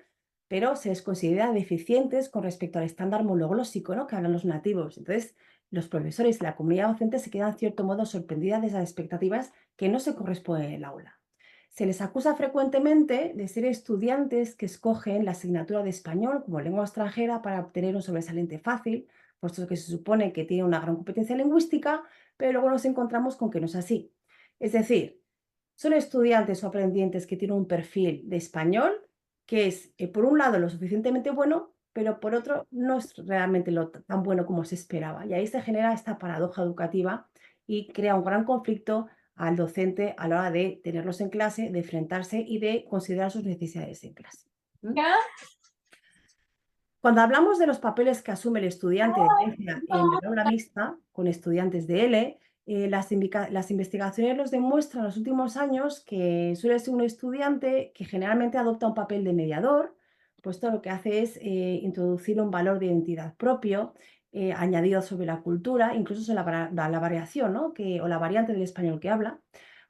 S1: pero se les considera deficientes con respecto al estándar monoglósico, ¿no? Que hablan los nativos. Entonces, los profesores y la comunidad docente se quedan, en cierto modo, sorprendidas de esas expectativas que no se corresponden en el aula. Se les acusa frecuentemente de ser estudiantes que escogen la asignatura de español como lengua extranjera para obtener un sobresaliente fácil, puesto que se supone que tiene una gran competencia lingüística, pero luego nos encontramos con que no es así. Es decir, son estudiantes o aprendientes que tienen un perfil de español que es, por un lado, lo suficientemente bueno, pero por otro, no es realmente tan bueno como se esperaba. Y ahí se genera esta paradoja educativa y crea un gran conflicto al docente a la hora de tenerlos en clase, de enfrentarse y de considerar sus necesidades en clase. ¿Mm? Cuando hablamos de los papeles que asume el estudiante de herencia en el aula mixta con estudiantes de L, las investigaciones nos demuestran en los últimos años que suele ser un estudiante que generalmente adopta un papel de mediador, puesto lo que hace es introducir un valor de identidad propio, añadido sobre la cultura, incluso sobre la variación, ¿no? O la variante del español que habla.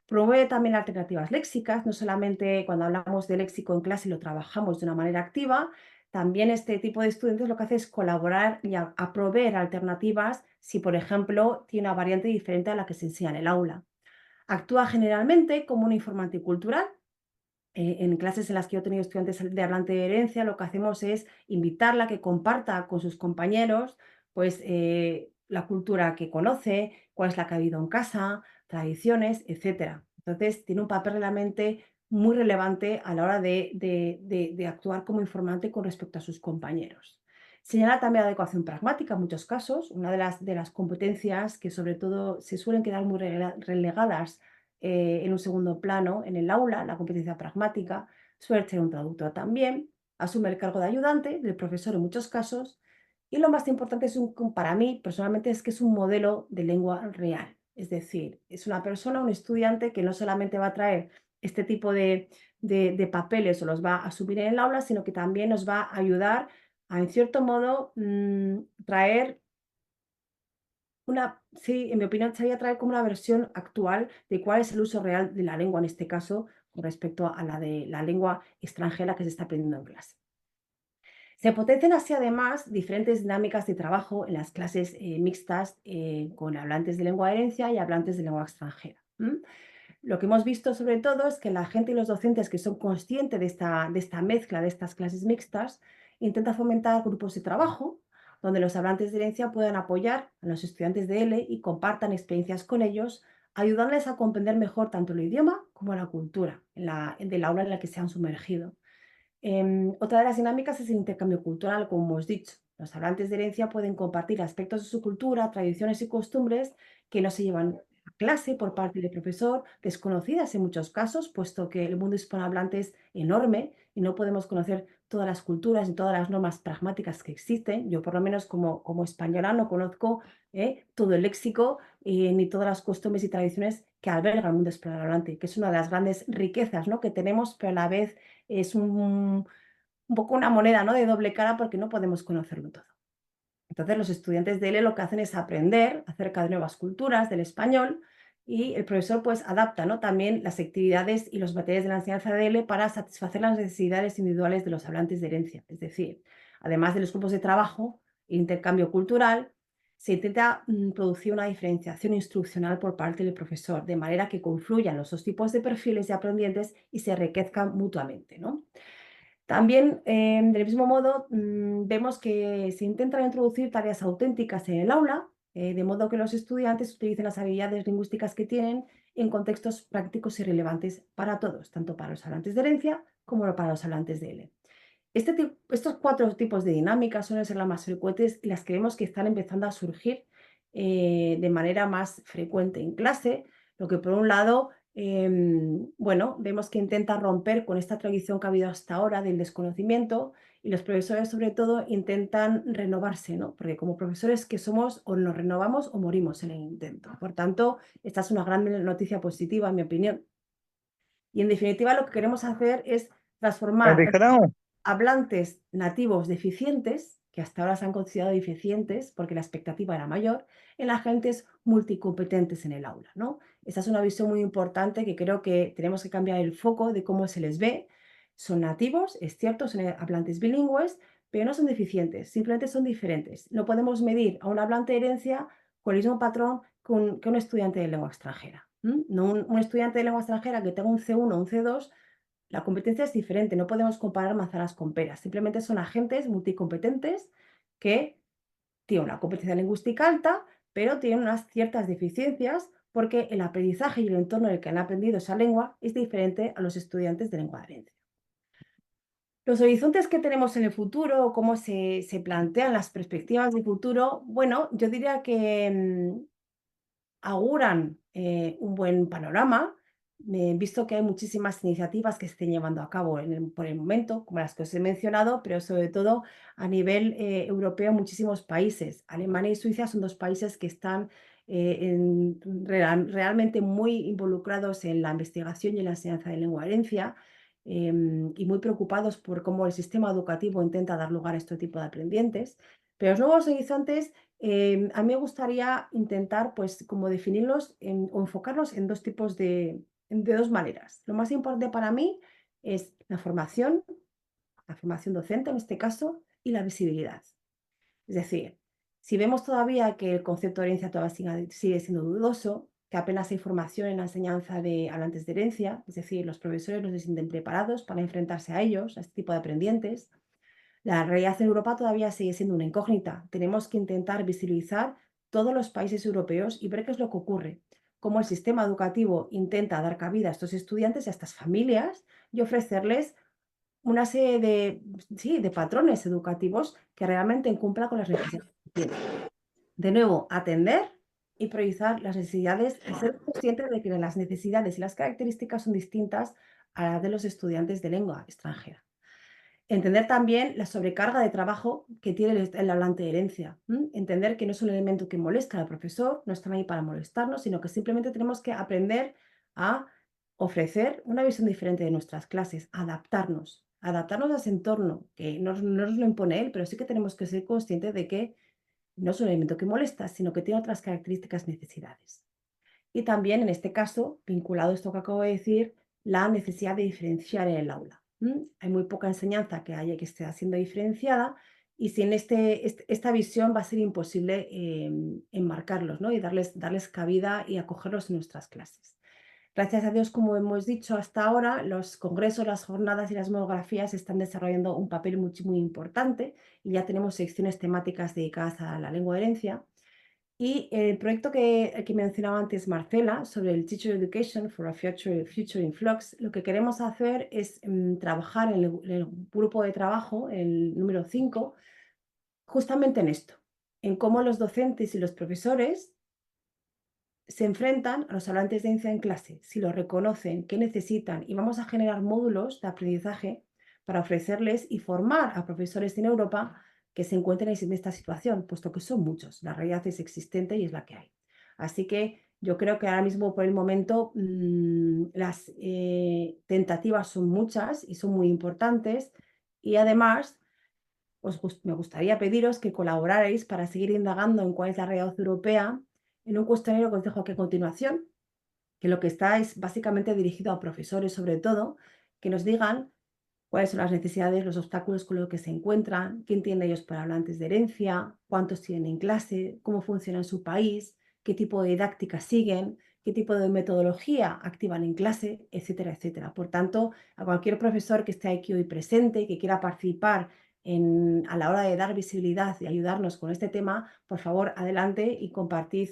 S1: Promueve también alternativas léxicas, no solamente cuando hablamos de léxico en clase lo trabajamos de una manera activa, también este tipo de estudiantes lo que hace es colaborar y a proveer alternativas si, por ejemplo, tiene una variante diferente a la que se enseña en el aula. Actúa generalmente como un informante cultural. En clases en las que yo he tenido estudiantes de hablante de herencia, lo que hacemos es invitarla a que comparta con sus compañeros pues, la cultura que conoce, cuál es la que ha habido en casa, tradiciones, etcétera. Entonces, tiene un papel realmente muy relevante a la hora de actuar como informante con respecto a sus compañeros. Señala también adecuación pragmática en muchos casos, una de las competencias que sobre todo se suelen quedar muy relegadas en un segundo plano en el aula, la competencia pragmática, suele ser un traductor también, asume el cargo de ayudante del profesor en muchos casos y lo más importante para mí personalmente es que es un modelo de lengua real. Es decir, es una persona, un estudiante que no solamente va a traer este tipo de papeles o los va a asumir en el aula, sino que también nos va a ayudar a, en cierto modo, traer sí, en mi opinión, sería traer como una versión actual de cuál es el uso real de la lengua, en este caso, con respecto a la de la lengua extranjera que se está aprendiendo en clase. Se potencian así, además, diferentes dinámicas de trabajo en las clases mixtas con hablantes de lengua de herencia y hablantes de lengua extranjera. Lo que hemos visto, sobre todo, es que la gente y los docentes que son conscientes de esta mezcla, de estas clases mixtas, intentan fomentar grupos de trabajo donde los hablantes de herencia puedan apoyar a los estudiantes de L y compartan experiencias con ellos, ayudándoles a comprender mejor tanto el idioma como la cultura del aula en la que se han sumergido. Otra de las dinámicas es el intercambio cultural, como hemos dicho. Los hablantes de herencia pueden compartir aspectos de su cultura, tradiciones y costumbres que no se llevan a clase por parte del profesor, desconocidas en muchos casos, puesto que el mundo hispanohablante es enorme y no podemos conocer todas las culturas y todas las normas pragmáticas que existen. Yo, por lo menos, como española, no conozco todo el léxico ni todas las costumbres y tradiciones que alberga el mundo hispanohablante, que es una de las grandes riquezas, ¿no?, que tenemos, pero a la vez es un poco una moneda, ¿no?, de doble cara, porque no podemos conocerlo todo. Entonces, los estudiantes de ELE lo que hacen es aprender acerca de nuevas culturas, del español, y el profesor pues adapta, ¿no?, también las actividades y los materiales de la enseñanza de ELE para satisfacer las necesidades individuales de los hablantes de herencia. Es decir, además de los grupos de trabajo e intercambio cultural, se intenta producir una diferenciación instruccional por parte del profesor, de manera que confluyan los dos tipos de perfiles de aprendientes y se enriquezcan mutuamente, ¿no? También, del mismo modo, vemos que se intentan introducir tareas auténticas en el aula, de modo que los estudiantes utilicen las habilidades lingüísticas que tienen en contextos prácticos y relevantes para todos, tanto para los hablantes de herencia como para los hablantes de L. Estos 4 tipos de dinámicas suelen ser las más frecuentes y las que vemos que están empezando a surgir de manera más frecuente en clase, lo que por un lado, bueno, vemos que intenta romper con esta tradición que ha habido hasta ahora del desconocimiento, y los profesores sobre todo intentan renovarse, ¿no? Porque como profesores que somos, o nos renovamos o morimos en el intento. Por tanto, esta es una gran noticia positiva, en mi opinión. Y en definitiva, lo que queremos hacer es transformar hablantes nativos deficientes, que hasta ahora se han considerado deficientes porque la expectativa era mayor, en agentes multicompetentes en el aula, ¿no? Esa es una visión muy importante que creo que tenemos que cambiar el foco de cómo se les ve. Son nativos, es cierto, son hablantes bilingües, pero no son deficientes, simplemente son diferentes. No podemos medir a un hablante de herencia con el mismo patrón que un estudiante de lengua extranjera. No un estudiante de lengua extranjera que tenga un C1 o un C2, la competencia es diferente, no podemos comparar manzanas con peras, simplemente son agentes multicompetentes que tienen una competencia lingüística alta, pero tienen unas ciertas deficiencias porque el aprendizaje y el entorno en el que han aprendido esa lengua es diferente a los estudiantes de lengua de herencia. Los horizontes que tenemos en el futuro, o cómo se plantean las perspectivas de futuro, bueno, yo diría que auguran un buen panorama, visto que hay muchísimas iniciativas que se estén llevando a cabo por el momento, como las que os he mencionado, pero sobre todo a nivel europeo, muchísimos países. Alemania y Suiza son 2 países que están realmente muy involucrados en la investigación y en la enseñanza de lengua de herencia, y muy preocupados por cómo el sistema educativo intenta dar lugar a este tipo de aprendientes. Pero los nuevos horizontes, a mí me gustaría intentar, pues, como definirlos o enfocarlos en 2 tipos de 2 maneras. Lo más importante para mí es la formación docente en este caso, y la visibilidad. Es decir, si vemos todavía que el concepto de herencia todavía sigue siendo dudoso, que apenas hay formación en la enseñanza de hablantes de herencia, es decir, los profesores no se sienten preparados para enfrentarse a ellos, a este tipo de aprendientes, la realidad en Europa todavía sigue siendo una incógnita. Tenemos que intentar visibilizar todos los países europeos y ver qué es lo que ocurre, cómo el sistema educativo intenta dar cabida a estos estudiantes y a estas familias y ofrecerles una serie sí, de patrones educativos que realmente cumplan con las necesidades que tienen. De nuevo, atender y priorizar las necesidades y ser conscientes de que las necesidades y las características son distintas a las de los estudiantes de lengua extranjera. Entender también la sobrecarga de trabajo que tiene el hablante de herencia. Entender que no es un elemento que molesta al profesor, no están ahí para molestarnos, sino que simplemente tenemos que aprender a ofrecer una visión diferente de nuestras clases, adaptarnos a ese entorno, que no nos lo impone él, pero sí que tenemos que ser conscientes de que no es un elemento que molesta, sino que tiene otras características, necesidades. Y también, en este caso, vinculado a esto que acabo de decir, la necesidad de diferenciar en el aula. Hay muy poca enseñanza que esté siendo diferenciada, y sin esta visión va a ser imposible enmarcarlos, ¿no?, y darles cabida y acogerlos en nuestras clases. Gracias a Dios, como hemos dicho hasta ahora, los congresos, las jornadas y las monografías están desarrollando un papel muy importante, y ya tenemos secciones temáticas dedicadas a la lengua de herencia. Y el proyecto que mencionaba antes Marcela, sobre el Teacher Education for a Future in Flux, lo que queremos hacer es trabajar en el grupo de trabajo, el número 5, justamente en esto, en cómo los docentes y los profesores se enfrentan a los hablantes de herencia en clase, si lo reconocen, qué necesitan, y vamos a generar módulos de aprendizaje para ofrecerles y formar a profesores en Europa que se encuentren en esta situación, puesto que son muchos. La realidad es existente y es la que hay. Así que yo creo que ahora mismo, por el momento, las tentativas son muchas y son muy importantes. Y además, me gustaría pediros que colaborarais para seguir indagando en cuál es la realidad europea en un cuestionario que os dejo aquí a continuación, que lo que está es básicamente dirigido a profesores, sobre todo, que nos digan cuáles son las necesidades, los obstáculos con los que se encuentran, quién tiene ellos para hablantes de herencia, cuántos tienen en clase, cómo funciona en su país, qué tipo de didáctica siguen, qué tipo de metodología activan en clase, etcétera, etcétera. Por tanto, a cualquier profesor que esté aquí hoy presente, que quiera participar a la hora de dar visibilidad y ayudarnos con este tema, por favor, adelante y compartid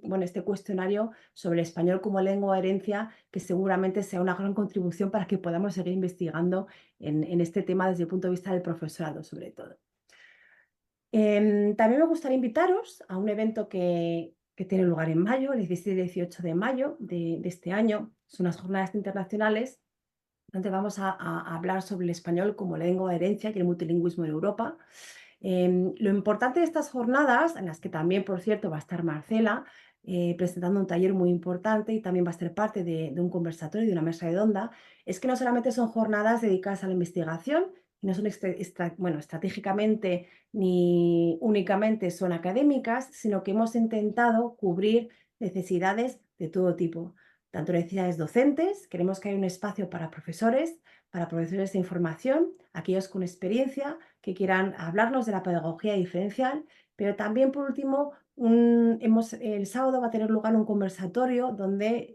S1: bueno, este cuestionario sobre el español como lengua de herencia, que seguramente sea una gran contribución para que podamos seguir investigando en este tema desde el punto de vista del profesorado, sobre todo. También me gustaría invitaros a un evento que tiene lugar en mayo, el 17 y 18 de mayo de este año. Son unas jornadas internacionales donde vamos a hablar sobre el español como lengua de herencia y el multilingüismo en Europa. Lo importante de estas jornadas, en las que también, por cierto, va a estar Marcela presentando un taller muy importante y también va a ser parte de un conversatorio, de una mesa redonda, es que no solamente son jornadas dedicadas a la investigación, y no son bueno, estratégicamente ni únicamente son académicas, sino que hemos intentado cubrir necesidades de todo tipo, tanto necesidades docentes, queremos que haya un espacio para profesores de información, aquellos con experiencia que quieran hablarnos de la pedagogía diferencial, pero también, por último, el sábado va a tener lugar un conversatorio donde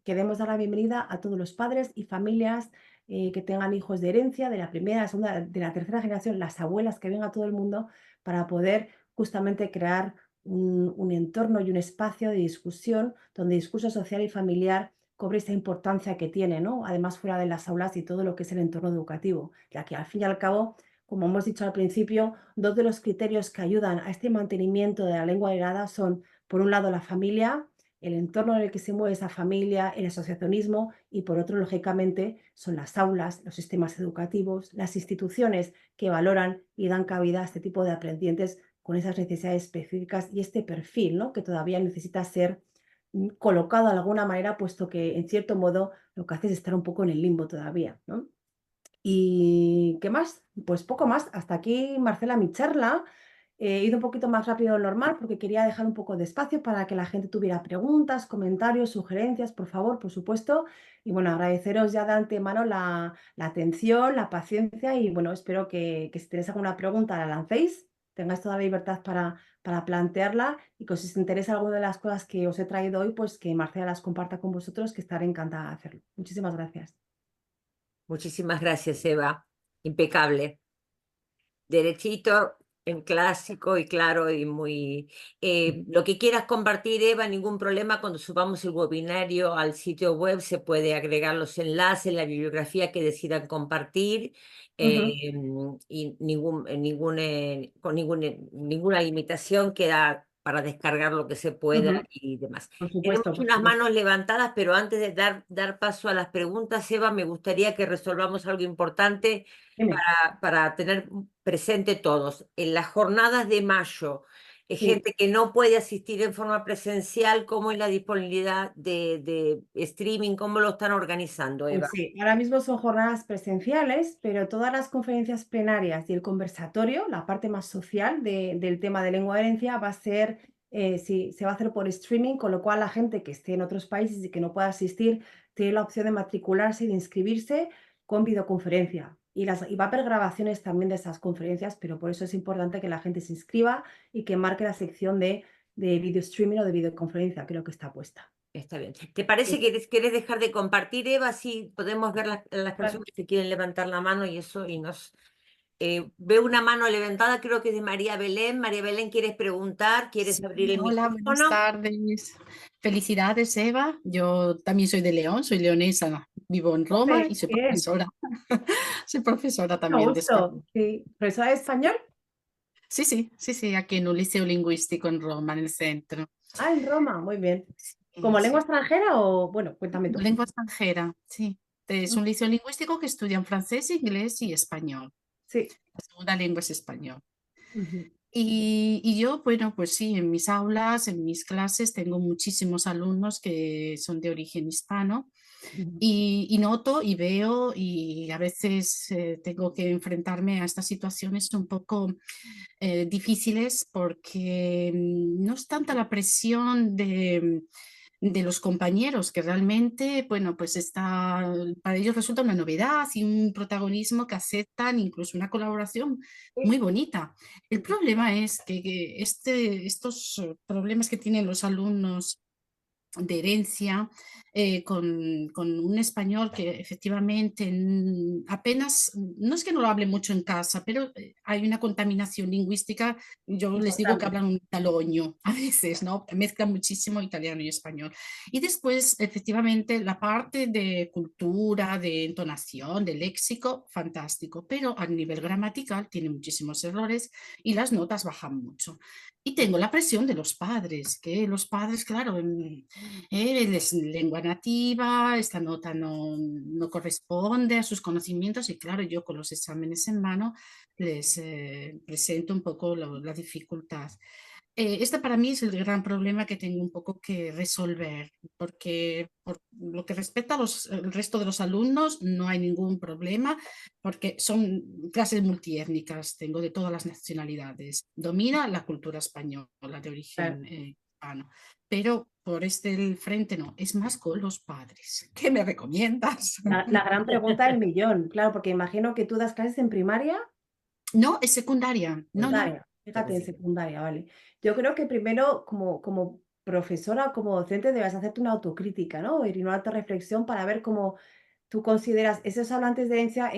S1: queremos dar la bienvenida a todos los padres y familias que tengan hijos de herencia, de la primera, la segunda, de la tercera generación, las abuelas, que venga todo el mundo para poder justamente crear un entorno y un espacio de discusión donde el discurso social y familiar cobre esa importancia que tiene, ¿no? Además, fuera de las aulas y todo lo que es el entorno educativo, ya que al fin y al cabo, como hemos dicho al principio, dos de los criterios que ayudan a este mantenimiento de la lengua heredada son, por un lado, la familia, el entorno en el que se mueve esa familia, el asociacionismo, y por otro, lógicamente, son las aulas, los sistemas educativos, las instituciones que valoran y dan cabida a este tipo de aprendientes con esas necesidades específicas y este perfil, ¿no? Que todavía necesita ser colocado de alguna manera, puesto que en cierto modo lo que hace es estar un poco en el limbo todavía, ¿no? ¿Y qué más? Pues poco más. Hasta aquí, Marcela, mi charla. He ido un poquito más rápido de lo normal porque quería dejar un poco de espacio para que la gente tuviera preguntas, comentarios, sugerencias, por favor, por supuesto. Y bueno, agradeceros ya de antemano la atención, la paciencia y bueno, espero que si tenéis alguna pregunta la lancéis, tengáis toda la libertad para plantearla y que si os interesa alguna de las cosas que os he traído hoy, pues que Marcela las comparta con vosotros, que estaré encantada de hacerlo. Muchísimas gracias.
S3: Muchísimas gracias, Eva. Impecable. Derechito, en clásico y claro y muy... lo que quieras compartir, Eva, ningún problema. Cuando subamos el webinario al sitio web se puede agregar los enlaces, la bibliografía que decidan compartir y con ninguna limitación queda para descargar lo que se pueda
S1: Ujú.
S3: y demás.
S1: Por
S3: Tenemos
S1: supuesto, por
S3: unas
S1: supuesto.
S3: manos levantadas, pero antes de dar paso a las preguntas, Eva, me gustaría que resolvamos algo importante
S1: Dime.
S3: para tener presente todos. En las jornadas de mayo,
S1: Sí.
S3: gente que no puede asistir en forma presencial, ¿cómo es la disponibilidad de streaming? ¿Cómo lo están organizando, Eva?
S1: Pues sí, ahora mismo son jornadas presenciales, pero todas las conferencias plenarias y el conversatorio, la parte más social del tema de lengua de herencia, va a ser, sí, se va a hacer por streaming, con lo cual la gente que esté en otros países y que no pueda asistir tiene la opción de matricularse y de inscribirse con videoconferencia. Y va a haber grabaciones también de esas conferencias, pero por eso es importante que la gente se inscriba y que marque la sección de video streaming o de videoconferencia, creo que está puesta.
S3: Está bien. ¿Te parece que querés dejar de compartir, Eva? Así podemos ver las
S1: Vale.
S3: personas que quieren levantar la mano y eso, y nos... veo una mano levantada, creo que es de María Belén. María Belén, ¿quieres preguntar? ¿Quieres
S4: Sí,
S3: abrir el
S4: hola, buenas
S3: micrófono?
S4: tardes. Felicidades, Eva. Yo también soy de León, soy leonesa, vivo en Roma
S1: ¡Jope!
S4: y soy
S1: Bien.
S4: profesora. Soy profesora
S1: Me
S4: también de
S1: gustó.
S4: español.
S1: Sí. ¿Profesora de español?
S4: Sí, aquí en un liceo lingüístico en Roma, en el centro.
S1: Ah, en Roma, muy bien.
S4: Sí,
S1: ¿Como lengua
S4: sí.
S1: extranjera o, bueno, cuéntame tú?
S4: Lengua extranjera, sí. Es un liceo lingüístico que estudian francés, inglés y español.
S1: Sí.
S4: La segunda lengua es español.
S1: Ujú.
S4: Y yo, bueno, pues sí, en mis aulas, en mis clases, tengo muchísimos alumnos que son de origen hispano
S1: Ujú.
S4: y noto y veo y a veces tengo que enfrentarme a estas situaciones un poco difíciles porque no es tanta la presión de los compañeros, que realmente, bueno, pues está, para ellos resulta una novedad y un protagonismo que aceptan, incluso una colaboración muy bonita. El problema es que estos problemas que tienen los alumnos de herencia, con un español que efectivamente apenas, no es que no lo hable mucho en casa, pero hay una contaminación lingüística. Yo les digo que
S1: Importante.
S4: hablan un italoño a veces, ¿no? Mezclan muchísimo italiano y español. Y después, efectivamente, la parte de cultura, de entonación, de léxico, fantástico, pero a nivel gramatical tiene muchísimos errores y las notas bajan mucho. Y tengo la presión de los padres, que los padres, claro, es lengua nativa, esta nota no corresponde a sus conocimientos y claro, yo con los exámenes en mano les presento un poco la dificultad. Este para mí es el gran problema que tengo un poco que resolver, porque por lo que respecta a el resto de los alumnos no hay ningún problema, porque son clases multiétnicas, tengo de todas las nacionalidades. Domina la cultura española de
S1: Claro.
S4: origen hispano, pero por el frente no, es más con los padres. ¿Qué me recomiendas?
S1: La gran pregunta del millón, claro, porque imagino que tú das clases en primaria.
S4: No, es secundaria. No, no.
S1: Secundaria, fíjate, en secundaria, vale. Yo creo que primero, como profesora, como docente, debes hacerte una autocrítica, ¿no? Y una autorreflexión para ver cómo tú consideras esos hablantes de herencia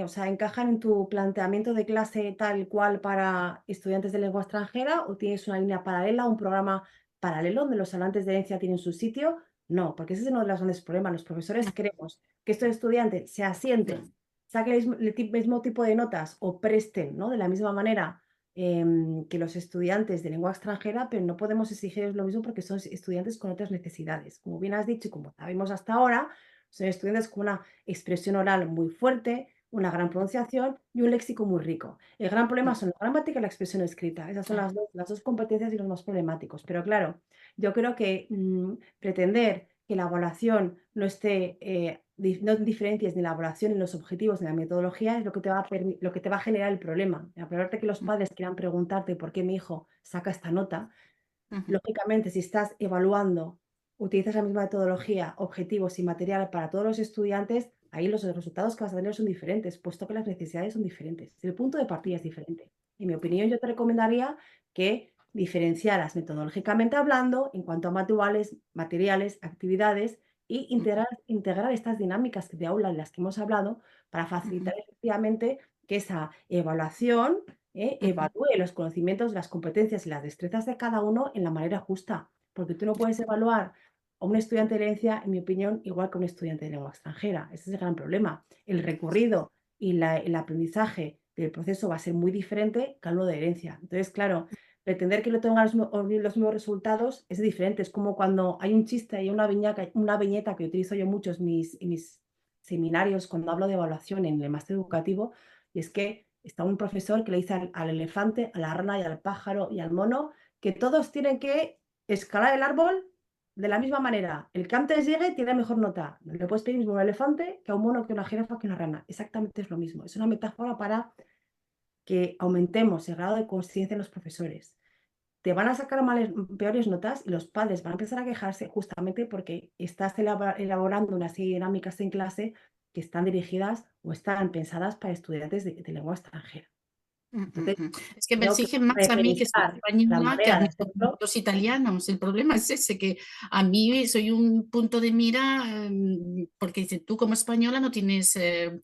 S1: o sea, encajan en tu planteamiento de clase tal cual para estudiantes de lengua extranjera, o tienes una línea paralela, un programa paralelo donde los hablantes de herencia tienen su sitio. No, porque ese es uno de los grandes problemas. Los profesores queremos que estos estudiantes se asienten, saquen el mismo tipo de notas o presten, ¿no? De la misma manera que los estudiantes de lengua extranjera, pero no podemos exigirles lo mismo porque son estudiantes con otras necesidades. Como bien has dicho y como sabemos hasta ahora, son estudiantes con una expresión oral muy fuerte, una gran pronunciación y un léxico muy rico. El gran problema son la gramática y la expresión escrita. Esas son las dos competencias y los más problemáticos. Pero claro, yo creo que pretender que la evaluación no esté, no diferencias ni la evaluación ni los objetivos ni la metodología es lo que te va a generar el problema. A pesar de que los padres quieran preguntarte por qué mi hijo saca esta nota, lógicamente, si estás evaluando, utilizas la misma metodología, objetivos y material para todos los estudiantes, ahí los resultados que vas a tener son diferentes, puesto que las necesidades son diferentes. El punto de partida es diferente. En mi opinión, yo te recomendaría que diferenciaras metodológicamente hablando en cuanto a materiales, actividades y integrar estas dinámicas de aula en las que hemos hablado para facilitar efectivamente que esa evaluación evalúe los conocimientos, las competencias y las destrezas de cada uno en la manera justa, porque tú no puedes evaluar a un estudiante de herencia, en mi opinión, igual que a un estudiante de lengua extranjera. Ese es el gran problema. El recorrido y el aprendizaje del proceso va a ser muy diferente que al uno de herencia. Entonces, claro, pretender que no tengan los mismos resultados es diferente. Es como cuando hay un chiste y una viñeta que utilizo yo mucho en mis seminarios cuando hablo de evaluación en el máster educativo, y es que está un profesor que le dice al elefante, a la rana y al pájaro y al mono que todos tienen que escalar el árbol de la misma manera. El que antes llegue tiene mejor nota. No le puedes pedir mismo a un elefante que a un mono, que a una jirafa, que a una rana. Exactamente es lo mismo. Es una metáfora para que aumentemos el grado de conciencia en los profesores. Te van a sacar peores notas y los padres van a empezar a quejarse justamente porque estás elaborando una serie de dinámicas en clase que están dirigidas o están pensadas para estudiantes de lengua extranjera. Entonces,
S4: Es que me
S1: creo que
S4: exigen más a mí que soy
S1: repensar la
S4: española que a
S1: manera de
S4: mis
S1: hacerlo.
S4: compañeros italianos. El problema es ese, que a mí soy un punto de mira, porque dice, tú como española no tienes, o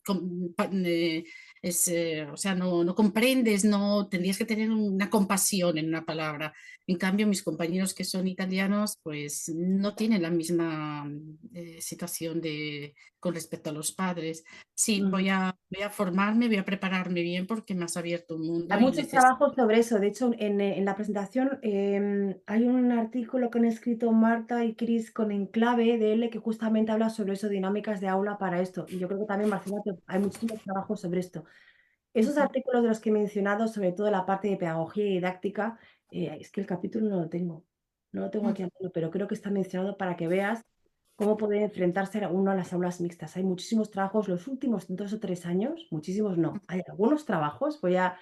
S4: sea, no comprendes, no tendrías que tener una compasión en una palabra. En cambio, mis compañeros que son italianos, pues no tienen la misma situación con respecto a los padres. Sí,
S1: Ujú.
S4: voy a formarme, voy a prepararme bien porque me has abierto un mundo
S1: Hay
S4: y
S1: muchos trabajos sobre eso. De hecho, en la presentación hay un artículo que han escrito Marta y Chris con Enclave de L que justamente habla sobre eso, dinámicas de aula para esto. Y yo creo que también, Marcela, que hay muchísimos trabajos sobre esto. Esos
S4: Ujú.
S1: artículos de los que he mencionado, sobre todo la parte de pedagogía y didáctica, es que el capítulo no lo tengo. No lo tengo
S4: Mm,
S1: aquí a mano, pero creo que está mencionado para que veas cómo puede enfrentarse uno a las aulas mixtas. Hay muchísimos trabajos, los últimos 2 o 3 años, muchísimos no. Hay algunos trabajos, voy a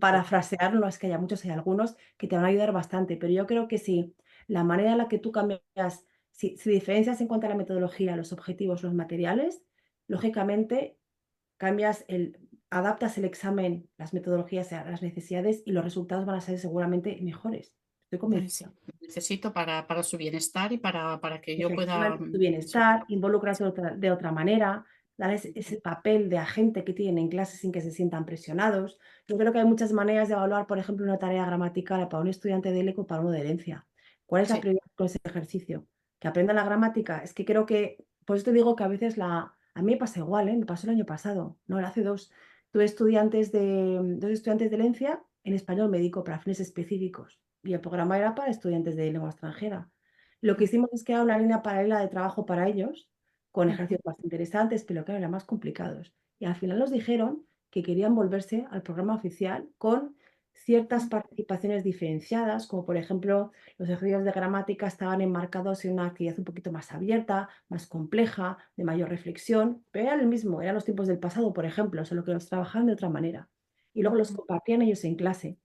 S1: parafrasear, no es que haya muchos, hay algunos que te van a ayudar bastante, pero yo creo que si la manera en la que tú cambias, si diferencias en cuanto a la metodología, los objetivos, los materiales, lógicamente adaptas el examen, las metodologías a las necesidades y los resultados van a ser seguramente mejores. Estoy
S4: pues
S1: convencida.
S4: sí, lo necesito para su bienestar y para que yo pueda...
S1: Efectivamente, tu bienestar, involucras de otra manera, darles ese papel de agente que tienen en clase sin que se sientan presionados. Yo creo que hay muchas maneras de evaluar, por ejemplo, una tarea gramatical para un estudiante de ELEC o para uno de herencia. ¿Cuál es la
S4: Sí,
S1: prioridad con ese ejercicio? ¿Que aprenda la gramática? Es que creo que, por eso te digo que a veces a mí me pasa igual, ¿eh? Me pasó el año pasado, no, hace dos. Tuve dos estudiantes de herencia en español médico para fines específicos y el programa era para estudiantes de lengua extranjera. Lo que hicimos es crear una línea paralela de trabajo para ellos, con
S4: ujú,
S1: ejercicios más interesantes, pero claro, eran más complicados. Y al final nos dijeron que querían volverse al programa oficial con ciertas
S4: ujú,
S1: participaciones diferenciadas, como por ejemplo los ejercicios de gramática estaban enmarcados en una actividad un poquito más abierta, más compleja, de mayor reflexión, pero eran el mismo, eran los tiempos del pasado, por ejemplo, solo que los trabajaban de otra manera. Y luego los
S4: ujú.
S1: compartían ellos en clase.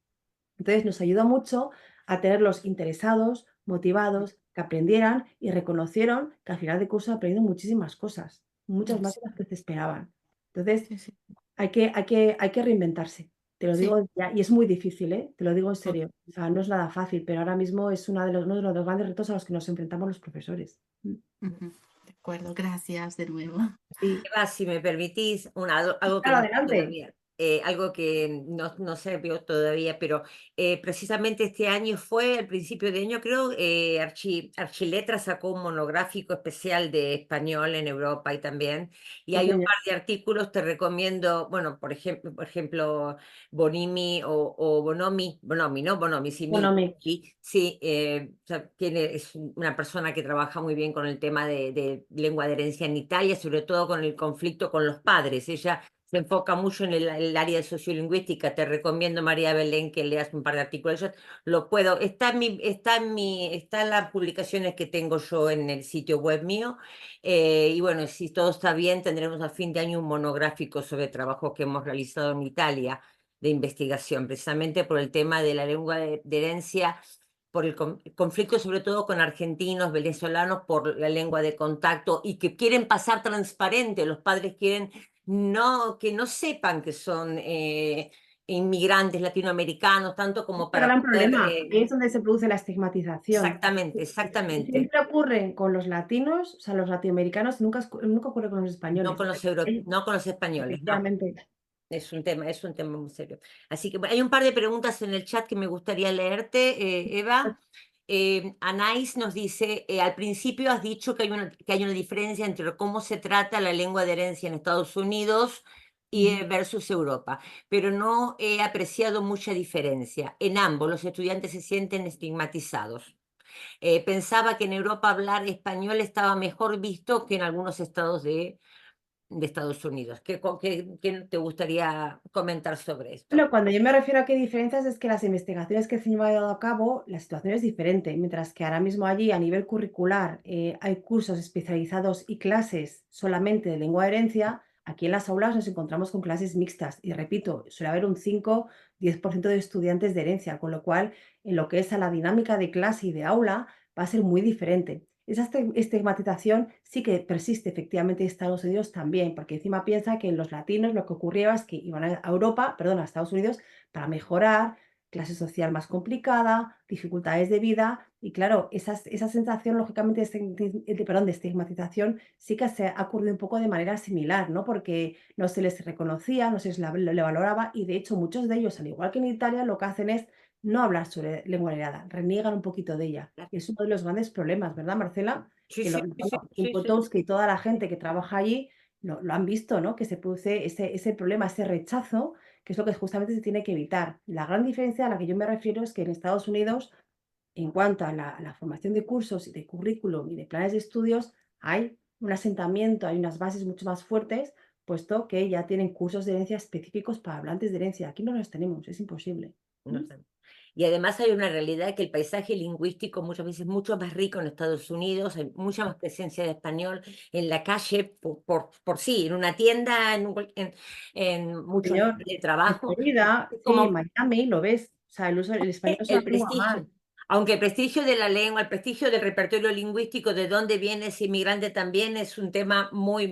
S1: Entonces nos ayudó mucho a tenerlos interesados, motivados, que aprendieran y reconocieron que al final de curso han aprendido muchísimas cosas, muchas más
S4: Sí,
S1: de las que se esperaban. Entonces
S4: sí, sí,
S1: hay que reinventarse, te lo
S4: sí,
S1: digo ya, y es muy difícil, ¿eh? Te lo digo en
S4: to-
S1: serio. O sea, no es nada fácil, pero ahora mismo es uno de los grandes retos a los que nos enfrentamos los profesores.
S4: ujú. De acuerdo, gracias de nuevo.
S1: Sí,
S3: Eva, si me permitís, algo que
S1: claro,
S3: no sé
S1: adelante.
S3: todavía, algo que no se vio todavía, pero precisamente este año fue, al principio de año, creo, Archiletras sacó un monográfico especial de español en Europa y también, y
S1: Sí,
S3: hay un
S1: señor.
S3: par de artículos, te recomiendo, bueno, por ejemplo, Bonimi o Bonomi, ¿no? Bonomi, sí,
S1: Bueno,
S3: sí, o sea, es una persona que trabaja muy bien con el tema de lengua de herencia en Italia, sobre todo con el conflicto con los padres. Ella se enfoca mucho en el área de sociolingüística. Te recomiendo, María Belén, que leas un par de artículos. Yo lo puedo, está en las publicaciones que tengo yo en el sitio web mío. Y bueno, si todo está bien, tendremos a fin de año un monográfico sobre trabajos que hemos realizado en Italia de investigación, precisamente por el tema de la lengua de herencia, por el conflicto sobre todo con argentinos, venezolanos, por la lengua de contacto y que quieren pasar transparente. Los padres quieren que no sepan que son inmigrantes latinoamericanos, tanto como
S1: el
S3: para
S1: gran
S3: poder...
S1: problema. Ahí es donde se produce la estigmatización.
S3: exactamente,
S1: Y
S3: exactamente.
S1: siempre ocurre con los latinos, o sea, los latinoamericanos, nunca ocurre con los
S3: No
S1: españoles.
S3: con no con los españoles, no.
S1: Efectivamente.
S3: Es un tema muy serio. Así que bueno, hay un par de preguntas en el chat que me gustaría leerte, Eva. Anais nos dice, al principio has dicho que hay una diferencia entre cómo se trata la lengua de herencia en Estados Unidos y
S1: Ujú.
S3: versus Europa, pero no he apreciado mucha diferencia. En ambos los estudiantes se sienten estigmatizados. Pensaba que en Europa hablar español estaba mejor visto que en algunos estados de Estados Unidos. ¿Qué te gustaría comentar sobre esto?
S1: Bueno, cuando yo me refiero a qué diferencias es que las investigaciones que se han llevado a cabo, la situación es diferente, mientras que ahora mismo allí a nivel curricular hay cursos especializados y clases solamente de lengua de herencia, aquí en las aulas nos encontramos con clases mixtas y repito, suele haber un 5-10% de estudiantes de herencia, con lo cual en lo que es a la dinámica de clase y de aula va a ser muy diferente. Esa estigmatización sí que persiste efectivamente en Estados Unidos también, porque encima piensa que en los latinos lo que ocurría es que iban a Europa, perdón, a Estados Unidos para mejorar, clase social más complicada, dificultades de vida, y claro, esa sensación lógicamente de estigmatización sí que se ha ocurrido un poco de manera similar, ¿no? Porque no se les reconocía, no se les le valoraba, y de hecho muchos de ellos, al igual que en Italia, lo que hacen es no hablar sobre lengua heredada, reniegan un poquito de ella.
S3: Claro.
S1: Y es uno de los grandes problemas, ¿verdad, Marcela?
S3: Sí,
S1: Que
S3: sí,
S1: bueno,
S3: sí,
S1: Tim
S3: sí, sí.
S1: Potowski y toda la gente que trabaja allí lo han visto, ¿no? Que se produce ese problema, ese rechazo, que es lo que justamente se tiene que evitar. La gran diferencia a la que yo me refiero es que en Estados Unidos, en cuanto a la formación de cursos y de currículum y de planes de estudios, hay un asentamiento, hay unas bases mucho más fuertes, puesto que ya tienen cursos de herencia específicos para hablantes de herencia. Aquí no los tenemos, es imposible.
S3: No sé. Y además hay una realidad que el paisaje lingüístico muchas veces es mucho más rico en Estados Unidos, hay mucha más presencia de español en la calle por sí, en una tienda, en muchos
S1: Señor,
S3: lugares de
S1: en
S3: trabajo.
S1: Florida,
S3: Es
S1: sí, en
S3: como
S1: Miami lo ves. O sea, el español es una
S3: el
S1: lengua más.
S3: prestigio. Aunque el prestigio de la lengua, el prestigio del repertorio lingüístico, de dónde viene ese inmigrante también es un tema muy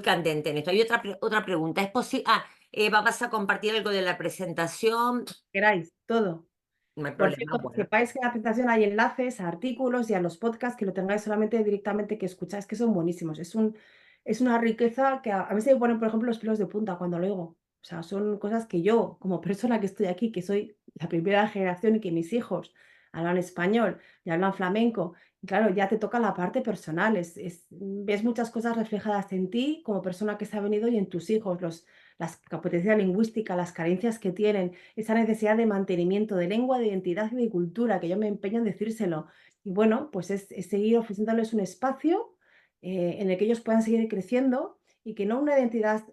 S3: candente en esto. Hay otra pregunta. ¿Es posible? Eva, ¿vas a compartir algo de la presentación?
S1: Queráis, todo.
S3: No hay
S1: Por
S3: problema,
S1: cierto, que
S3: bueno.
S1: sepáis que en la presentación hay enlaces a artículos y a los podcasts que lo tengáis solamente directamente que escucháis, que son buenísimos. Es una riqueza que a mí se me ponen, por ejemplo, los pelos de punta cuando lo oigo. O sea, son cosas que yo, como persona que estoy aquí, que soy la primera generación y que mis hijos hablan español y hablan flamenco, y claro, ya te toca la parte personal. Ves muchas cosas reflejadas en ti como persona que se ha venido y en tus hijos, las competencias lingüísticas, las carencias que tienen, esa necesidad de mantenimiento de lengua, de identidad y de cultura, que yo me empeño en decírselo. Y bueno, pues es seguir ofreciéndoles un espacio en el que ellos puedan seguir creciendo y que no una identidad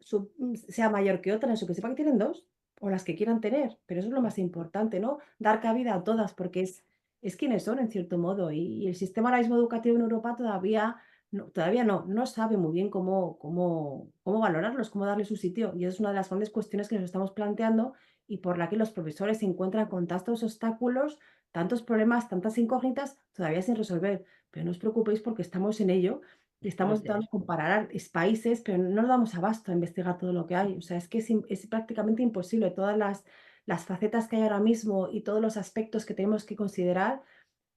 S1: sea mayor que otra, eso que sepa que tienen dos o las que quieran tener, pero eso es lo más importante, ¿no? Dar cabida a todas porque es quienes son en cierto modo y el sistema ahora mismo educativo en Europa todavía no sabe muy bien cómo valorarlos, cómo darle su sitio. Y es una de las grandes cuestiones que nos estamos planteando y por la que los profesores se encuentran con tantos obstáculos, tantos problemas, tantas incógnitas todavía sin resolver. Pero no os preocupéis porque estamos en ello y estamos
S3: Entonces,
S1: intentando comparar países, pero no nos damos abasto a investigar todo lo que hay. O sea, es que es prácticamente imposible. Todas las facetas que hay ahora mismo y todos los aspectos que tenemos que considerar.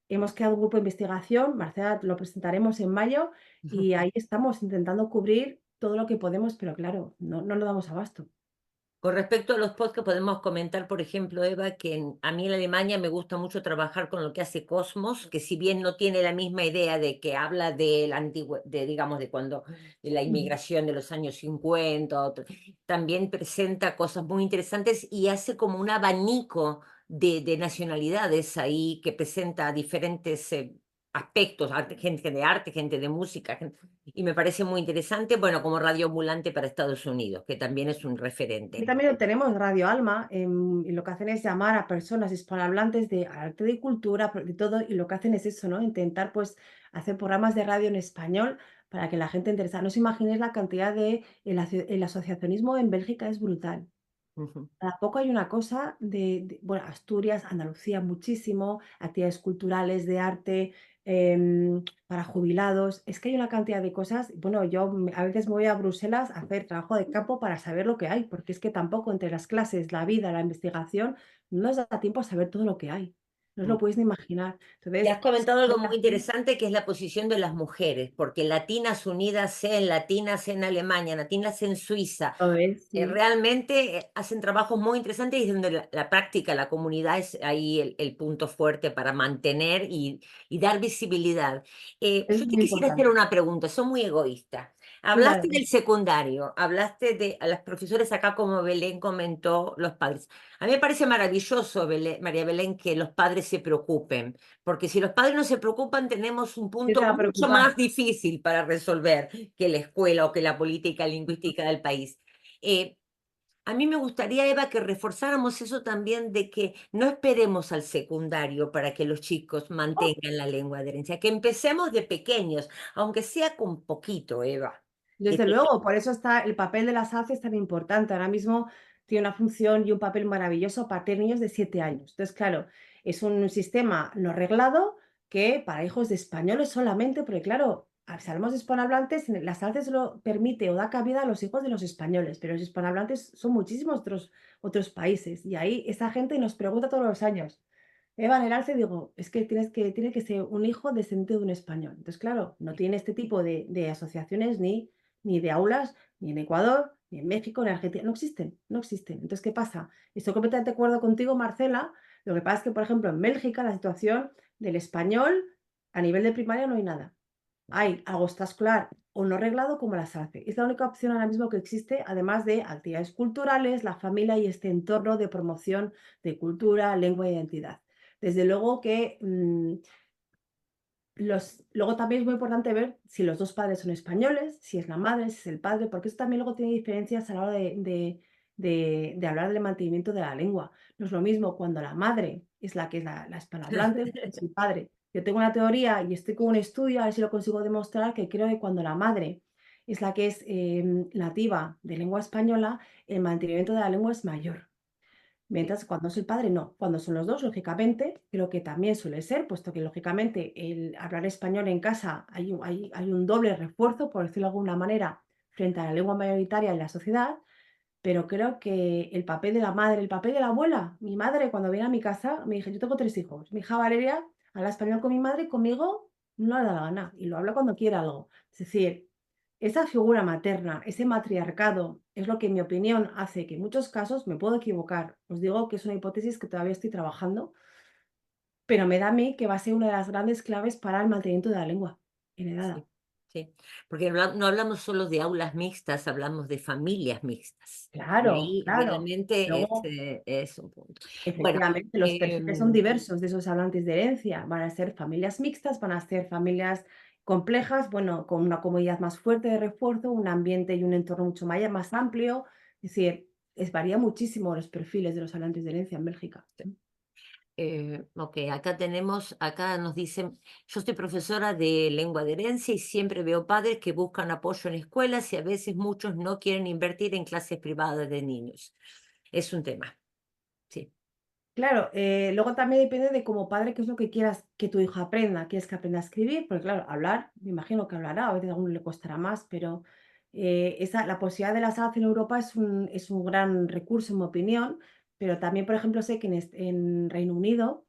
S1: Hemos creado un grupo de investigación, Marcela, lo presentaremos en mayo y ahí estamos intentando cubrir todo lo que podemos, pero claro, no nos damos abasto.
S3: con respecto a los podcasts, podemos comentar, por ejemplo, Eva, que a mí en Alemania me gusta mucho trabajar con lo que hace Cosmos, que si bien no tiene la misma idea de que habla de la antigua, digamos, de la inmigración de los años 50, también presenta cosas muy interesantes y hace como un abanico de nacionalidades ahí que presenta diferentes aspectos, gente de arte, gente de música, y me parece muy interesante, bueno, como radio ambulante para Estados Unidos, que también es un
S1: Y
S3: referente.
S1: también lo tenemos Radio Alma, y lo que hacen es llamar a personas hispanohablantes de arte, de cultura, de todo, y lo que hacen es eso, ¿no? Intentar pues hacer programas de radio en español para que la gente interesada. No os imaginéis la cantidad el asociacionismo en Bélgica es brutal.
S3: Ujú.
S1: Tampoco hay una cosa bueno, Asturias, Andalucía, muchísimo, actividades culturales, de arte, para jubilados. Es que hay una cantidad de cosas. Bueno, a veces me voy a Bruselas a hacer trabajo de campo para saber lo que hay, porque es que tampoco entre las clases, la vida, la investigación, no nos da tiempo a saber todo lo que hay. No os lo podéis ni imaginar.
S3: Y has
S1: Entonces,
S3: comentado algo muy interesante que es la posición de las mujeres, porque Latinas Unidas en Latinas en Alemania, Latinas en Suiza,
S1: lo ves, sí.
S3: realmente hacen trabajos muy interesantes y donde la práctica, la comunidad es ahí el punto fuerte para mantener y dar visibilidad.
S1: Es
S3: Yo te
S1: muy
S3: quisiera hacer
S1: importante.
S3: una pregunta, soy muy egoísta.
S1: Claro.
S3: Hablaste del secundario, hablaste de a las profesores acá como Belén comentó, los padres. A mí me parece maravilloso, María Belén, que los padres se preocupen, porque si los padres no se preocupan, tenemos un
S1: ¿Qué se
S3: punto
S1: va a
S3: mucho
S1: preocupar?
S3: más difícil para resolver que la escuela o que la política lingüística del país. Eh, a mí me gustaría, Eva, que reforzáramos eso también de que no esperemos al secundario para que los chicos mantengan la lengua de herencia, que empecemos de pequeños, aunque sea con poquito, Eva.
S1: Desde luego, por eso está el papel de las ACES tan importante. Ahora mismo tiene una función y un papel maravilloso para tener niños de 7 años. Entonces, claro, es un sistema no reglado que para hijos de españoles solamente, porque claro, si hablamos de hispanohablantes, las ACES lo permite o da cabida a los hijos de los españoles, pero los hispanohablantes son muchísimos otros países. Y ahí esa gente nos pregunta todos los años. Eva, en el alce digo, es que tiene que ser un hijo descendiente de un español. Entonces, claro, no tiene este tipo de asociaciones ni de aulas, ni en Ecuador, ni en México, ni en Argentina, no existen, no existen. Entonces, ¿qué pasa? Estoy completamente de acuerdo contigo, Marcela. Lo que pasa es que, por ejemplo, en Bélgica la situación del español a nivel de primaria no hay nada. Hay algo extraescolar o no reglado como las hace. Es la única opción ahora mismo que existe, además de actividades culturales, la familia y este entorno de promoción de cultura, lengua e identidad. Desde luego que luego también es muy importante ver si los dos padres son españoles, si es la madre, si es el padre, porque eso también luego tiene diferencias a la hora de hablar del mantenimiento de la lengua. No es lo mismo cuando la madre es la que es la hispanohablante, es el padre. Yo tengo una teoría y estoy con un estudio, a ver si lo consigo demostrar, que creo que cuando la madre es la que es nativa de lengua española, el mantenimiento de la lengua es mayor. Mientras cuando es el padre, no. Cuando son los dos, lógicamente, creo que también suele ser, puesto que lógicamente el hablar español en casa hay un doble refuerzo, por decirlo de alguna manera, frente a la lengua mayoritaria en la sociedad, pero creo que el papel de la madre, el papel de la abuela, mi madre cuando viene a mi casa, me dije, yo tengo 3 hijos, mi hija Valeria habla español con mi madre y conmigo no le da la gana y lo habla cuando quiere algo. Es decir, esa figura materna, ese matriarcado, es lo que en mi opinión hace que en muchos casos, me puedo equivocar, os digo que es una hipótesis que todavía estoy trabajando, pero me da a mí que va a ser una de las grandes claves para el mantenimiento de la lengua heredada.
S3: Sí, porque no hablamos solo de aulas mixtas, hablamos de familias mixtas. Y
S1: Claro,
S3: ahí
S1: claro.
S3: realmente
S1: Luego,
S3: es un punto. Bueno,
S1: efectivamente, los perfiles son diversos de esos hablantes de herencia. Van a ser familias mixtas, van a ser familias complejas, bueno, con una comunidad más fuerte de refuerzo, un ambiente y un entorno mucho más amplio. Es decir, varía muchísimo los perfiles de los hablantes de herencia en Bélgica.
S3: ok, acá nos dicen, yo soy profesora de lengua de herencia y siempre veo padres que buscan apoyo en escuelas y a veces muchos no quieren invertir en clases privadas de niños. Es un tema, sí.
S1: Claro, luego también depende de como padre qué es lo que quieras que tu hija aprenda. ¿Quieres que aprenda a escribir? Porque claro, hablar, me imagino que hablará, a veces a uno le costará más, pero la posibilidad de la SAD en Europa es un gran recurso, en mi opinión, pero también, por ejemplo, sé que en Reino Unido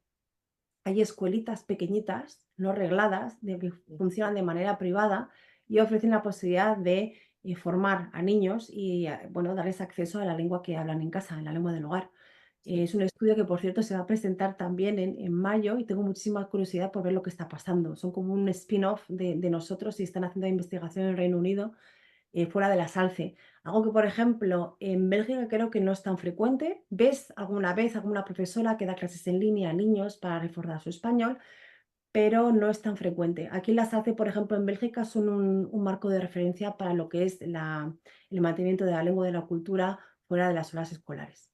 S1: hay escuelitas pequeñitas, no regladas, que funcionan de manera privada y ofrecen la posibilidad de formar a niños y, bueno, darles acceso a la lengua que hablan en casa, en la lengua del hogar. Es un estudio que, por cierto, se va a presentar también en mayo y tengo muchísima curiosidad por ver lo que está pasando. Son como un spin-off de nosotros y están haciendo investigación en Reino Unido fuera de la SALCE. Algo que, por ejemplo, en Bélgica creo que no es tan frecuente. ¿Ves alguna vez alguna profesora que da clases en línea a niños para reforzar su español? Pero no es tan frecuente. Aquí las SALCE, por ejemplo, en Bélgica son un marco de referencia para lo que es el mantenimiento de la lengua y de la cultura fuera de las horas escolares.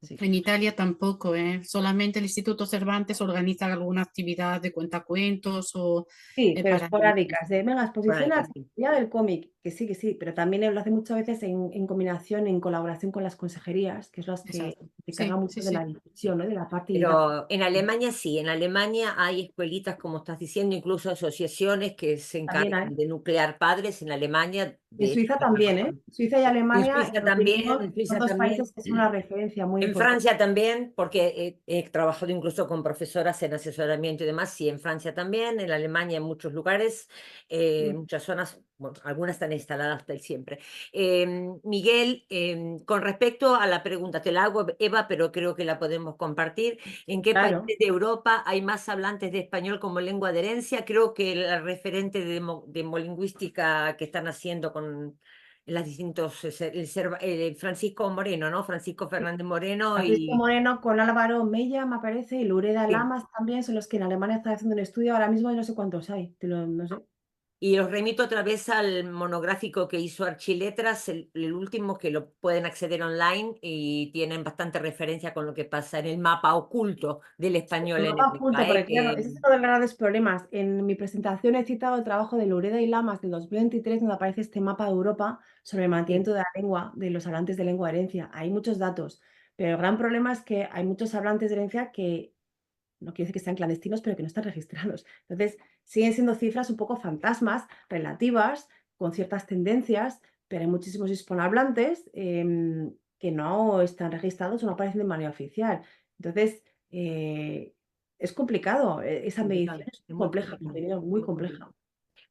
S1: Sí.
S4: En Italia tampoco, solamente el Instituto Cervantes organiza alguna actividad de cuentacuentos o
S1: Sí, pero
S4: para niños.
S1: esporádicas, de venga, exposición a la
S3: Sí.
S1: Día del cómic, que sí, pero también lo hace muchas veces en combinación, en colaboración con las consejerías, que es las que
S4: Exacto.
S1: se
S4: Sí,
S1: encargan mucho
S4: sí,
S1: de la
S4: sí.
S1: difusión, ¿no? De la parte didáctica.
S3: Pero en Alemania sí, en Alemania hay escuelitas, como estás diciendo, incluso asociaciones que se
S1: También
S3: encargan
S1: hay.
S3: de nuclear padres en Alemania.
S1: En
S3: De hecho,
S1: Suiza también, ¿eh? Suiza y
S3: en
S1: Alemania,
S3: Suiza
S1: en mi
S3: también,
S1: opinión,
S3: en
S1: son
S3: Suiza
S1: dos
S3: también.
S1: países que son una referencia muy
S3: En
S1: importante.
S3: Francia también, porque he trabajado incluso con profesoras en asesoramiento y demás, sí, en Francia también, en Alemania en muchos lugares, muchas zonas, bueno, algunas están instaladas hasta el siempre. Miguel, con respecto a la pregunta, te la hago, Eva, pero creo que la podemos compartir. ¿En qué
S1: Claro.
S3: países de Europa hay más hablantes de español como lengua de herencia? Creo que el referente de demolingüística que están haciendo con las distintos, Francisco Moreno, ¿no? Francisco Fernández Moreno
S1: Francisco
S3: y
S1: Moreno con Álvaro Mella, me parece, y Lureda
S3: sí.
S1: Lamas también son los que en Alemania están haciendo un estudio. Ahora mismo y no sé cuántos hay, no sé.
S3: Y os remito otra vez al monográfico que hizo Archiletras, el último, que lo pueden acceder online y tienen bastante referencia con lo que pasa en el mapa oculto del español
S1: El
S3: en
S1: mapa oculto,
S3: Europa,
S1: porque claro, ese es uno de los grandes problemas. En mi presentación he citado el trabajo de Lureda y Lamas del 2023, donde aparece este mapa de Europa sobre el
S3: sí,
S1: mantenimiento de la lengua, de los hablantes de lengua de herencia. Hay muchos datos, pero el gran problema es que hay muchos hablantes de herencia que no quiere decir que sean clandestinos, pero que no están registrados. Entonces, siguen siendo cifras un poco fantasmas, relativas, con ciertas tendencias, pero hay muchísimos hispanohablantes que no están registrados o no aparecen de manera oficial. Entonces, es complicado, esa
S3: complicado,
S1: medición es
S3: es
S1: muy
S3: muy
S1: compleja,
S3: complicado,
S1: muy
S3: muy complicado.
S1: compleja.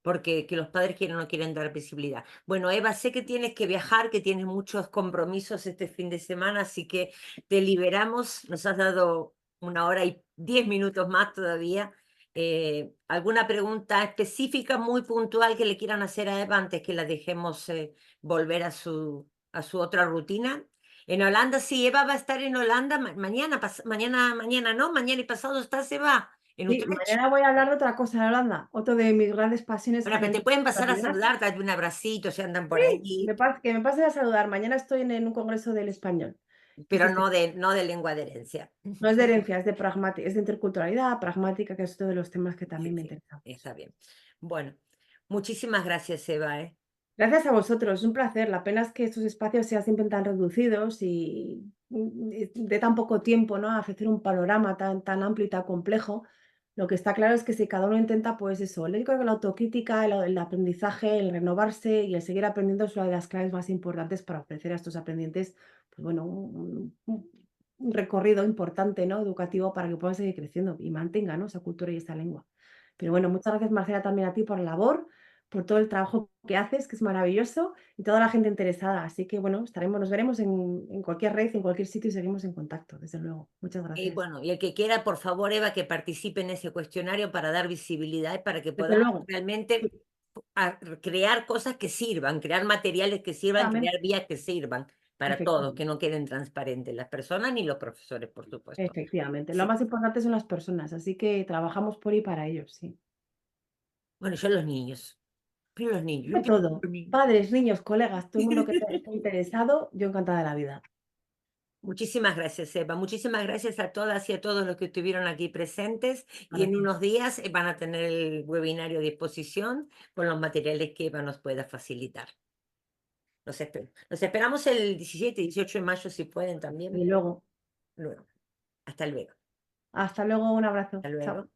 S3: porque que los padres quieren o no quieren dar visibilidad. Bueno, Eva, sé que tienes que viajar, que tienes muchos compromisos este fin de semana, así que te liberamos. Nos has dado 1 hora y 10 minutos más todavía. ¿Alguna pregunta específica, muy puntual, que le quieran hacer a Eva antes que la dejemos volver a su otra rutina? En Holanda, sí, Eva va a estar en Holanda mañana, mañana y pasado está, Eva, en
S1: Sí,
S3: Utrecht.
S1: mañana voy a hablar de otra cosa en Holanda, otro de mis grandes pasiones
S3: Bueno,
S1: en la
S3: pero te pueden pasar a
S1: interculturalidad.
S3: saludar, darte un abracito si andan por
S1: Sí,
S3: ahí,
S1: que me pasen a saludar. Mañana estoy en un congreso del español. que es
S3: pero
S1: este.
S3: no de lengua de herencia.
S1: No es de herencia, es de es de interculturalidad, pragmática, que es otro de los temas que
S3: Sí,
S1: también me
S3: sí,
S1: interesa.
S3: está bien. Bueno, muchísimas gracias, Eva, ¿eh?
S1: Gracias a vosotros, es un placer. La pena es que estos espacios sean siempre tan reducidos y de tan poco tiempo, ¿no? A ofrecer un panorama tan amplio y tan complejo. Lo que está claro es que si cada uno intenta, pues eso, yo creo que la autocrítica, el aprendizaje, el renovarse y el seguir aprendiendo es una de las claves más importantes para ofrecer a estos aprendientes, pues bueno, un recorrido importante, ¿no? Educativo para que puedan seguir creciendo y mantengan, ¿no? Esa cultura y esa lengua. Pero bueno, muchas gracias, Marcela, también a ti por la labor, por todo el trabajo que haces, que es maravilloso, y toda la gente interesada. Así que bueno, nos veremos en cualquier red, en cualquier sitio y seguimos en contacto, desde luego. Muchas
S3: Y
S1: gracias.
S3: bueno, y el que quiera, por favor, Eva, que participe en ese cuestionario para dar visibilidad y para que
S1: Desde
S3: podamos
S1: luego.
S3: realmente crear cosas que sirvan, crear materiales que sirvan,
S1: Exactamente.
S3: crear vías que sirvan para todos, que no queden transparentes, las personas ni los profesores, por supuesto.
S1: Efectivamente. Lo
S3: Sí.
S1: más importante son las personas, así que trabajamos por y para ellos, sí.
S3: Bueno, yo los niños, pero los niños, yo
S1: De
S3: empiezo
S1: todo.
S3: por niños.
S1: Padres, niños, colegas, todo el mundo que esté interesado, yo encantada de la vida.
S3: Muchísimas gracias, Eva. Muchísimas gracias a todas y a todos los que estuvieron aquí presentes. Y en
S1: Gracias.
S3: unos días van a tener el webinario a disposición con los materiales que Eva nos pueda facilitar. Los esperamos el 17 y 18 de mayo si pueden
S1: Desde
S3: también.
S1: luego.
S3: Luego. Hasta luego.
S1: Hasta luego, un abrazo.
S3: Hasta
S1: Chao.
S3: luego.